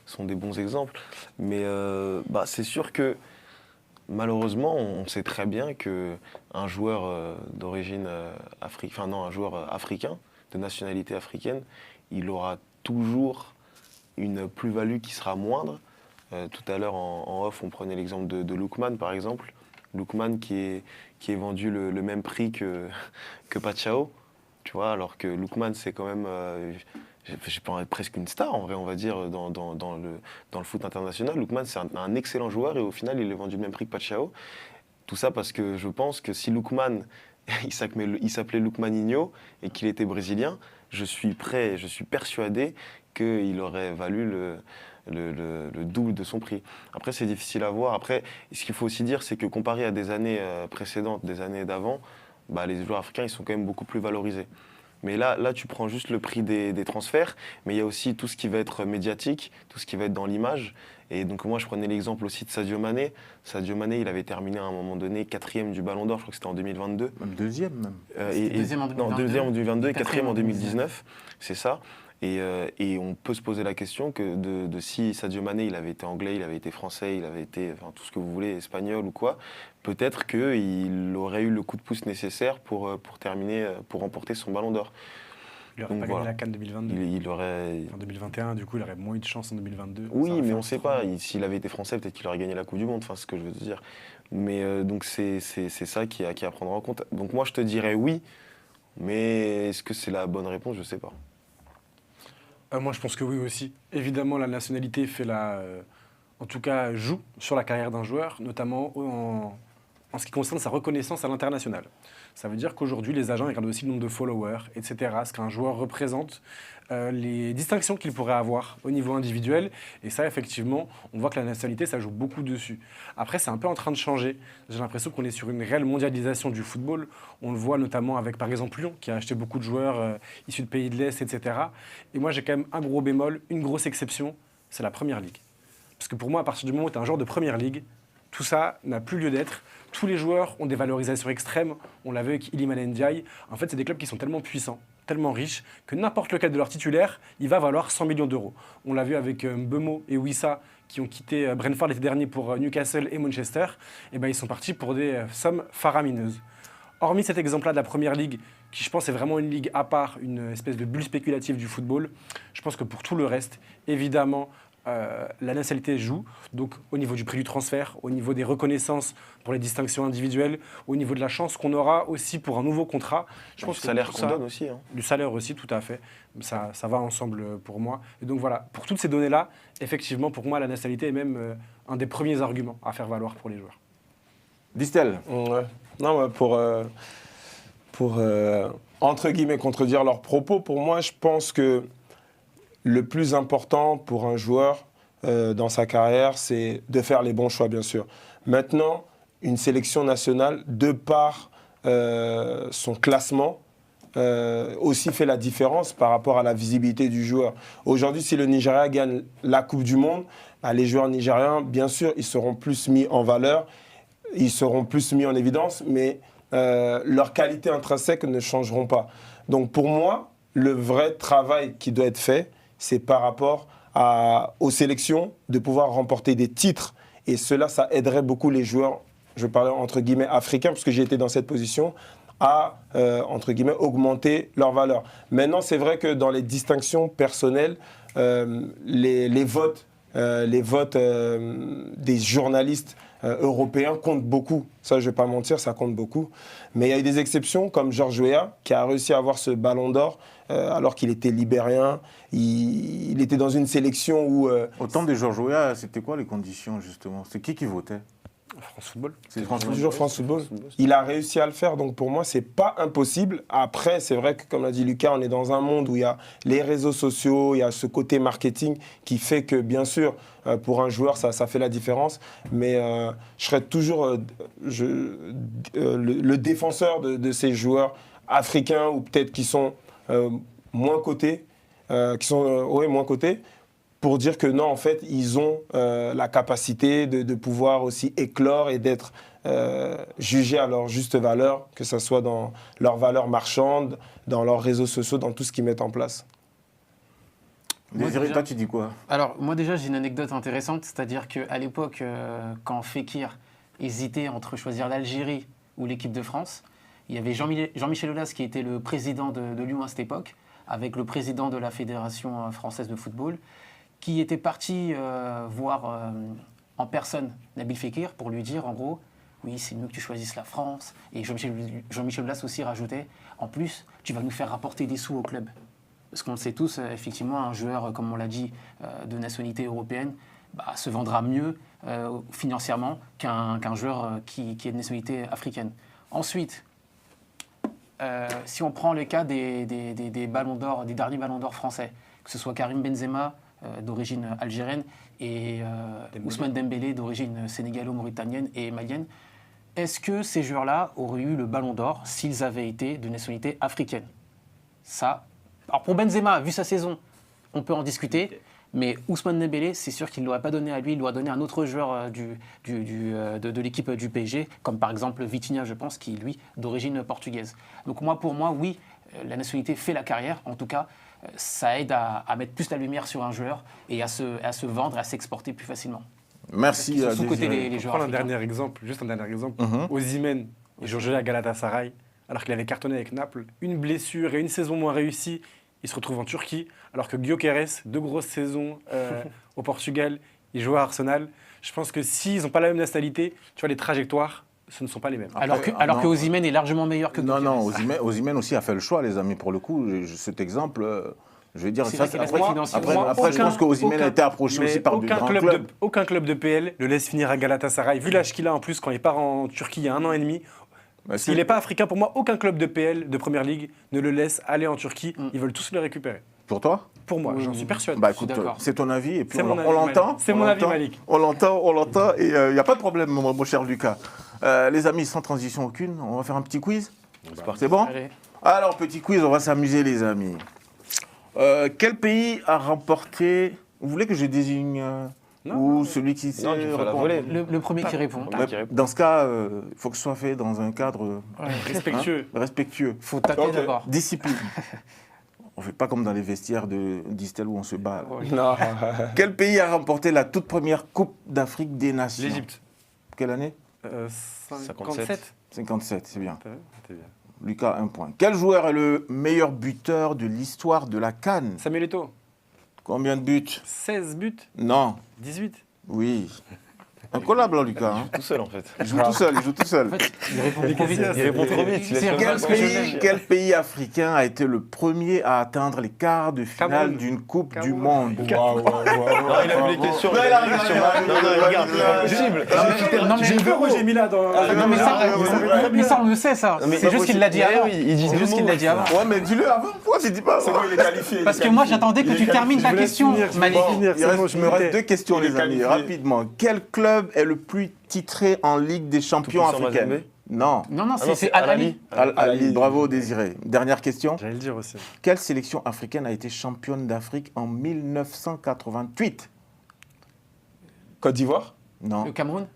Speaker 3: sont des bons exemples. Mais c'est sûr que malheureusement, on sait très bien qu'un joueur d'origine africaine, un joueur africain, de nationalité africaine, il aura toujours une plus-value qui sera moindre. Tout à l'heure, en off, on prenait l'exemple de Lookman, par exemple. Lookman qui est vendu le même prix que Pachao, tu vois, alors que Lookman, c'est quand même, presque une star, en vrai, on va dire, dans le foot international. Lookman, c'est un excellent joueur et au final, il est vendu le même prix que Pachao. Tout ça parce que je pense que si Lookman, il s'appelait Lookmaninho et qu'il était brésilien, je suis persuadé qu'il aurait valu le double de son prix. Après, c'est difficile à voir. Après, ce qu'il faut aussi dire, c'est que comparé à des années précédentes, des années d'avant, les joueurs africains, ils sont quand même beaucoup plus valorisés. Mais là, tu prends juste le prix des transferts, mais il y a aussi tout ce qui va être médiatique, tout ce qui va être dans l'image. Et donc moi, je prenais l'exemple aussi de Sadio Mané. Sadio Mané, il avait terminé à un moment donné 4e du Ballon d'Or, je crois que c'était en 2022.
Speaker 1: Même deuxième, même.
Speaker 2: Deuxième en 2022.
Speaker 3: Non, deuxième en 2022 et 4e en 2019, c'est ça. Et on peut se poser la question de si Sadio Mané, il avait été anglais, il avait été français, il avait été tout ce que vous voulez, espagnol ou quoi, peut-être qu'il aurait eu le coup de pouce nécessaire pour remporter son Ballon d'Or.
Speaker 4: Il n'aurait pas gagné la CAN 2022.
Speaker 3: Il aurait...
Speaker 4: En 2021, du coup, il aurait moins eu de chance en 2022.
Speaker 3: Oui, mais on ne sait pas. S'il avait été français, peut-être qu'il aurait gagné la Coupe du Monde, c'est ce que je veux te dire. Mais donc c'est ça qui est à prendre en compte. Donc moi, je te dirais oui, mais est-ce que c'est la bonne réponse? Je ne sais pas.
Speaker 4: Moi, je pense que oui aussi. Évidemment, la nationalité en tout cas, joue sur la carrière d'un joueur, notamment en ce qui concerne sa reconnaissance à l'international. Ça veut dire qu'aujourd'hui, les agents regardent aussi le nombre de followers, etc., ce qu'un joueur représente, les distinctions qu'il pourrait avoir au niveau individuel. Et ça, effectivement, on voit que la nationalité, ça joue beaucoup dessus. Après, c'est un peu en train de changer. J'ai l'impression qu'on est sur une réelle mondialisation du football. On le voit notamment avec, par exemple, Lyon, qui a acheté beaucoup de joueurs issus de pays de l'Est, etc. Et moi, j'ai quand même un gros bémol, une grosse exception, c'est la Première Ligue. Parce que pour moi, à partir du moment où tu es un joueur de Première Ligue, tout ça n'a plus lieu d'être. Tous les joueurs ont des valorisations extrêmes. On l'a vu avec Iliman Ndiaye. En fait, c'est des clubs qui sont tellement puissants, tellement riches, que n'importe lequel de leurs titulaires, il va valoir 100 millions d'euros. On l'a vu avec Mbeumo et Wissa, qui ont quitté Brentford l'été dernier pour Newcastle et Manchester. Et ils sont partis pour des sommes faramineuses. Hormis cet exemple-là de la Première Ligue, qui je pense est vraiment une ligue à part, une espèce de bulle spéculative du football, je pense que pour tout le reste, évidemment, la nationalité joue. Donc au niveau du prix du transfert, au niveau des reconnaissances pour les distinctions individuelles, au niveau de la chance qu'on aura aussi pour un nouveau contrat. Je pense
Speaker 3: Le
Speaker 4: que
Speaker 3: salaire
Speaker 4: tout
Speaker 3: qu'on
Speaker 4: ça-
Speaker 3: donne aussi. Hein.
Speaker 4: Du salaire aussi, tout à fait. Ça va ensemble pour moi. Et donc voilà, pour toutes ces données-là, effectivement, pour moi, la nationalité est même un des premiers arguments à faire valoir pour les joueurs.
Speaker 1: Distel.
Speaker 5: Ouais. Non, ouais, pour entre guillemets, contredire leurs propos, pour moi, je pense que le plus important pour un joueur dans sa carrière, c'est de faire les bons choix, bien sûr. Maintenant, une sélection nationale, de par son classement, aussi fait la différence par rapport à la visibilité du joueur. Aujourd'hui, si le Nigeria gagne la Coupe du Monde, bah, les joueurs nigériens, bien sûr, ils seront plus mis en valeur, ils seront plus mis en évidence, mais leurs qualités intrinsèques ne changeront pas. Donc pour moi, le vrai travail qui doit être fait, c'est par rapport aux sélections de pouvoir remporter des titres. Et cela, ça aiderait beaucoup les joueurs, je parlais entre guillemets africains, parce que j'ai été dans cette position, à, entre guillemets, augmenter leur valeur. Maintenant, c'est vrai que dans les distinctions personnelles, les votes des journalistes européens comptent beaucoup. Ça, je ne vais pas mentir, ça compte beaucoup. Mais il y a eu des exceptions, comme George Weah, qui a réussi à avoir ce ballon d'or alors qu'il était libérien. Il était dans une sélection où...
Speaker 1: Au temps de Georges Weah, c'était quoi les conditions, justement? C'est qui votait?
Speaker 4: France Football.
Speaker 1: C'est France
Speaker 5: Toujours France Football. Il a réussi à le faire, donc pour moi, c'est pas impossible. Après, c'est vrai que, comme l'a dit Lucas, on est dans un monde où il y a les réseaux sociaux, il y a ce côté marketing qui fait que, bien sûr, pour un joueur, ça fait la différence. Mais je serais toujours le défenseur de ces joueurs africains ou peut-être qui sont moins cotés, moins cotés, pour dire que non, en fait, ils ont la capacité de pouvoir aussi éclore et d'être jugés à leur juste valeur, que ce soit dans leur valeur marchande, dans leurs réseaux sociaux, dans tout ce qu'ils mettent en place.
Speaker 1: Désiré, toi, tu dis quoi?
Speaker 2: Alors, moi déjà, j'ai une anecdote intéressante, c'est-à-dire qu'à l'époque, quand Fekir hésitait entre choisir l'Algérie ou l'équipe de France, il y avait Jean-Michel Aulas qui était le président de Lyon à cette époque, avec le président de la Fédération française de football, qui était parti voir en personne Nabil Fekir pour lui dire, en gros, oui, c'est mieux que tu choisisses la France. Et Jean-Michel Aulas aussi rajoutait, en plus, tu vas nous faire rapporter des sous au club. Parce qu'on le sait tous, effectivement, un joueur, comme on l'a dit, de nationalité européenne, se vendra mieux financièrement qu'un joueur qui est de nationalité africaine. Ensuite, si on prend le cas des ballons d'or, des derniers ballons d'or français, que ce soit Karim Benzema, d'origine algérienne, et Ousmane Dembélé, d'origine sénégalo-mauritanienne et malienne, est-ce que ces joueurs-là auraient eu le ballon d'or s'ils avaient été de nationalité africaine? Ça. Alors pour Benzema, vu sa saison, on peut en discuter, mais Ousmane Dembélé, c'est sûr qu'il ne l'aurait pas donné à lui, il l'aurait donné à un autre joueur de l'équipe du PSG, comme par exemple Vitinha, je pense, qui est lui d'origine portugaise. Donc pour moi, oui, la nationalité fait la carrière, en tout cas, ça aide à mettre plus la lumière sur un joueur et à se vendre et à s'exporter plus facilement.
Speaker 1: Merci.
Speaker 2: Sous-côté les joueurs
Speaker 4: Prends un
Speaker 2: africains.
Speaker 4: dernier exemple, juste un dernier exemple. Osimhen, il jouait à Galatasaray, alors qu'il avait cartonné avec Naples. Une blessure et une saison moins réussie, il se retrouve en Turquie, alors que Gyökeres, 2 grosses saisons au Portugal, il joue à Arsenal. Je pense que s'ils n'ont pas la même nationalité, tu vois, les trajectoires, ce ne sont pas les mêmes.
Speaker 2: Alors que Osimhen est largement meilleur que
Speaker 1: Non,
Speaker 2: Gyökeres.
Speaker 1: non, Osimhen aussi a fait le choix, les amis, pour le coup. Cet exemple, je vais dire
Speaker 2: C'est
Speaker 1: ça.
Speaker 2: vrai qu'il reste
Speaker 1: Après,
Speaker 2: financièrement.
Speaker 1: après, je pense qu'Osimhen a été approché aussi par de grands clubs.
Speaker 4: Aucun club de PL le laisse finir à Galatasaray. Vu l'âge qu'il a en plus, quand il part en Turquie il y a 1 an et demi,
Speaker 1: Bah,
Speaker 4: s'il n'est pas africain, pour moi, aucun club de PL, de Première Ligue, ne le laisse aller en Turquie. Ils veulent tous le récupérer.
Speaker 1: Pour toi?
Speaker 4: Pour moi, j'en suis persuadé.
Speaker 1: Bah
Speaker 2: Je suis
Speaker 1: écoute,
Speaker 2: d'accord.
Speaker 1: c'est ton avis et puis
Speaker 4: C'est
Speaker 1: on
Speaker 4: mon avis,
Speaker 1: l'entend.
Speaker 4: Malik. C'est
Speaker 1: on
Speaker 4: mon avis,
Speaker 1: l'entend,
Speaker 4: Malik.
Speaker 1: On l'entend et il n'y a pas de problème, mon cher Lucas. Les amis, sans transition aucune, on va faire un petit quiz. C'est bon?
Speaker 2: Allez.
Speaker 1: Alors, petit quiz, on va s'amuser, les amis. Quel pays a remporté... Vous voulez que je désigne ou celui qui sait
Speaker 3: Non, tu fais la
Speaker 1: répondre?
Speaker 3: volée.
Speaker 2: Le premier qui répond.
Speaker 1: Ouais, dans ce cas, il faut que ce soit fait dans un cadre
Speaker 4: Respectueux.
Speaker 1: respectueux.
Speaker 2: Faut taper
Speaker 5: Ok.
Speaker 2: d'abord.
Speaker 1: Discipline. On ne fait pas comme dans les vestiaires de Distel où on se bat. là.
Speaker 5: Non.
Speaker 1: Quel pays a remporté la toute première Coupe d'Afrique des Nations?
Speaker 4: L'Égypte.
Speaker 1: Quelle année?
Speaker 4: 57.
Speaker 1: 57, c'est bien.
Speaker 4: T'es bien.
Speaker 1: Lucas, 1 point. Quel joueur est le meilleur buteur de l'histoire de la CAN?
Speaker 4: Samuel Eto'o.
Speaker 1: Combien de buts?
Speaker 4: 16 buts,
Speaker 1: Non.
Speaker 4: 18.
Speaker 1: Oui. Un collab, là, Lucas. Hein.
Speaker 3: Tout seul en fait.
Speaker 1: Il joue tout seul, il joue tout seul.
Speaker 2: En fait, il répond trop vite.
Speaker 3: Il répond trop vite. il
Speaker 2: C'est
Speaker 3: laisse
Speaker 2: regarde
Speaker 3: pas
Speaker 2: ce que
Speaker 3: le
Speaker 2: je
Speaker 3: temps.
Speaker 2: dis.
Speaker 1: Quel pays africain a été le premier à atteindre les quarts de finale
Speaker 4: Cameroun.
Speaker 1: d'une Coupe du
Speaker 4: Cameroun.
Speaker 1: Monde?
Speaker 5: Waouh, waouh, waouh.
Speaker 3: Non, il a vu les questions.
Speaker 1: Non,
Speaker 3: il
Speaker 1: il a
Speaker 3: a vu les questions.
Speaker 1: regardé,
Speaker 3: Non, non,
Speaker 1: il a
Speaker 3: regarde,
Speaker 1: regardé.
Speaker 3: c'est pas possible.
Speaker 2: Non, mais
Speaker 4: J'ai vu Roger Mila dans.
Speaker 2: Non, mais ça, on le sait, ça.
Speaker 3: Non, mais
Speaker 2: C'est juste qu'il l'a dit
Speaker 3: mais
Speaker 2: avant.
Speaker 3: oui, il dit
Speaker 2: C'est juste
Speaker 3: le
Speaker 2: qu'il
Speaker 3: mot,
Speaker 2: l'a dit avant.
Speaker 1: Ouais, mais dis-le avant. Pourquoi tu dis pas
Speaker 5: C'est bon, il est qualifié.
Speaker 2: Parce que moi, j'attendais que tu termines ta question, Malik.
Speaker 1: Il me reste deux questions,
Speaker 5: Il est
Speaker 1: les amis,
Speaker 5: qualifié.
Speaker 1: rapidement. Quel club est le plus titré en Ligue des champions
Speaker 3: Tout-Puissant
Speaker 1: africaine?
Speaker 3: Mazembe?
Speaker 1: Non.
Speaker 2: Non, non,
Speaker 3: Ah non,
Speaker 2: c'est Al-Ali.
Speaker 1: Al-Ali, bravo Désiré. Dernière question.
Speaker 4: J'allais le dire aussi.
Speaker 1: Quelle sélection africaine a été championne d'Afrique en 1988?
Speaker 5: Côte d'Ivoire?
Speaker 1: Non,
Speaker 2: Le Cameroun.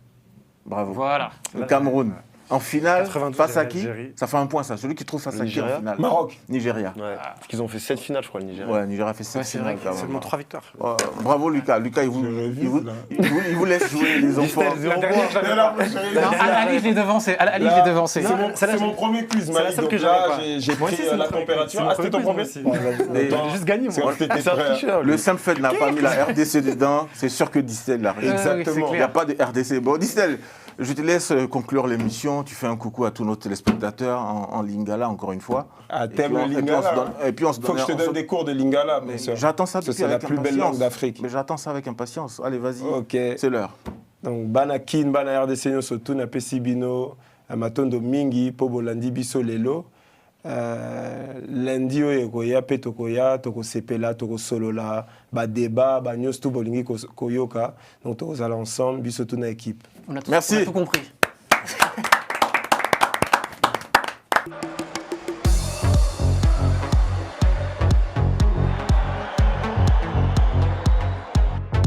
Speaker 1: bravo.
Speaker 2: Voilà.
Speaker 1: Le Cameroun. En finale,
Speaker 4: 92,
Speaker 1: face à qui?
Speaker 4: l'Algérie.
Speaker 1: Ça fait un point, ça. Celui qui trouve face à qui en
Speaker 3: Nigeria.
Speaker 1: finale?
Speaker 5: Maroc.
Speaker 1: Nigeria.
Speaker 3: Ouais, parce qu'ils ont fait 7 finales, je crois, le Nigeria.
Speaker 1: Ouais, Nigeria fait 7
Speaker 2: Ouais, c'est vrai
Speaker 1: finales. quand même.
Speaker 4: Seulement 3 victoires.
Speaker 1: Bravo Lucas. Lucas, il vous, il vous laisse jouer les enfants.
Speaker 4: La dernière, je l'avais pas.
Speaker 2: Non, Al-Ali, je l'ai devancé. Al-Ali, je l'ai devancé.
Speaker 5: C'est mon premier quiz,
Speaker 4: C'est la
Speaker 5: Malik.
Speaker 4: seule
Speaker 5: Donc
Speaker 4: que j'avais
Speaker 5: là,
Speaker 4: pas.
Speaker 5: j'ai
Speaker 4: Moi aussi,
Speaker 5: pris
Speaker 4: c'est
Speaker 5: la
Speaker 4: mon premier
Speaker 5: température.
Speaker 4: quiz.
Speaker 5: Ah, c'était ton premier?
Speaker 4: C'est mon premier quiz,
Speaker 5: Attends,
Speaker 4: J'ai juste gagné,
Speaker 5: c'est
Speaker 4: moi.
Speaker 5: quand t'étais
Speaker 3: C'est un
Speaker 5: prêt.
Speaker 3: tricheur,
Speaker 1: Le
Speaker 3: lui.
Speaker 1: Simfed n'a pas mis la RDC dedans. C'est sûr que Distel l'a réussi.
Speaker 5: Exactement.
Speaker 1: Il n'y a pas de RDC. Bon, Distel, je te laisse conclure l'émission. Tu fais un coucou à tous nos téléspectateurs en Lingala, encore une fois.
Speaker 5: Ah,
Speaker 1: Et puis
Speaker 5: t'aimes
Speaker 1: on-
Speaker 5: le
Speaker 1: et puis on se
Speaker 5: Lingala?
Speaker 1: donne- Et puis on se
Speaker 5: Faut que je te
Speaker 1: on se-
Speaker 5: donne des cours de Lingala, bien sûr.
Speaker 1: J'attends ça
Speaker 5: Parce que
Speaker 1: depuis
Speaker 5: c'est la
Speaker 1: avec
Speaker 5: plus belle
Speaker 1: impatience.
Speaker 5: langue d'Afrique.
Speaker 1: Mais j'attends ça avec impatience. Allez, vas-y.
Speaker 5: Ok.
Speaker 1: C'est l'heure.
Speaker 5: Donc, banakin, bana RDC surtout na pesibino, amatondo mingi, po bolandi biso lelo. Lundi oyo koya pe tokoya, toko sepela, toko solola, ba débat, ba nyos tout bolingi koyoka. Donc, tokozala ensemble, biso tout na équipe.
Speaker 2: On a tout
Speaker 1: Merci.
Speaker 2: compris.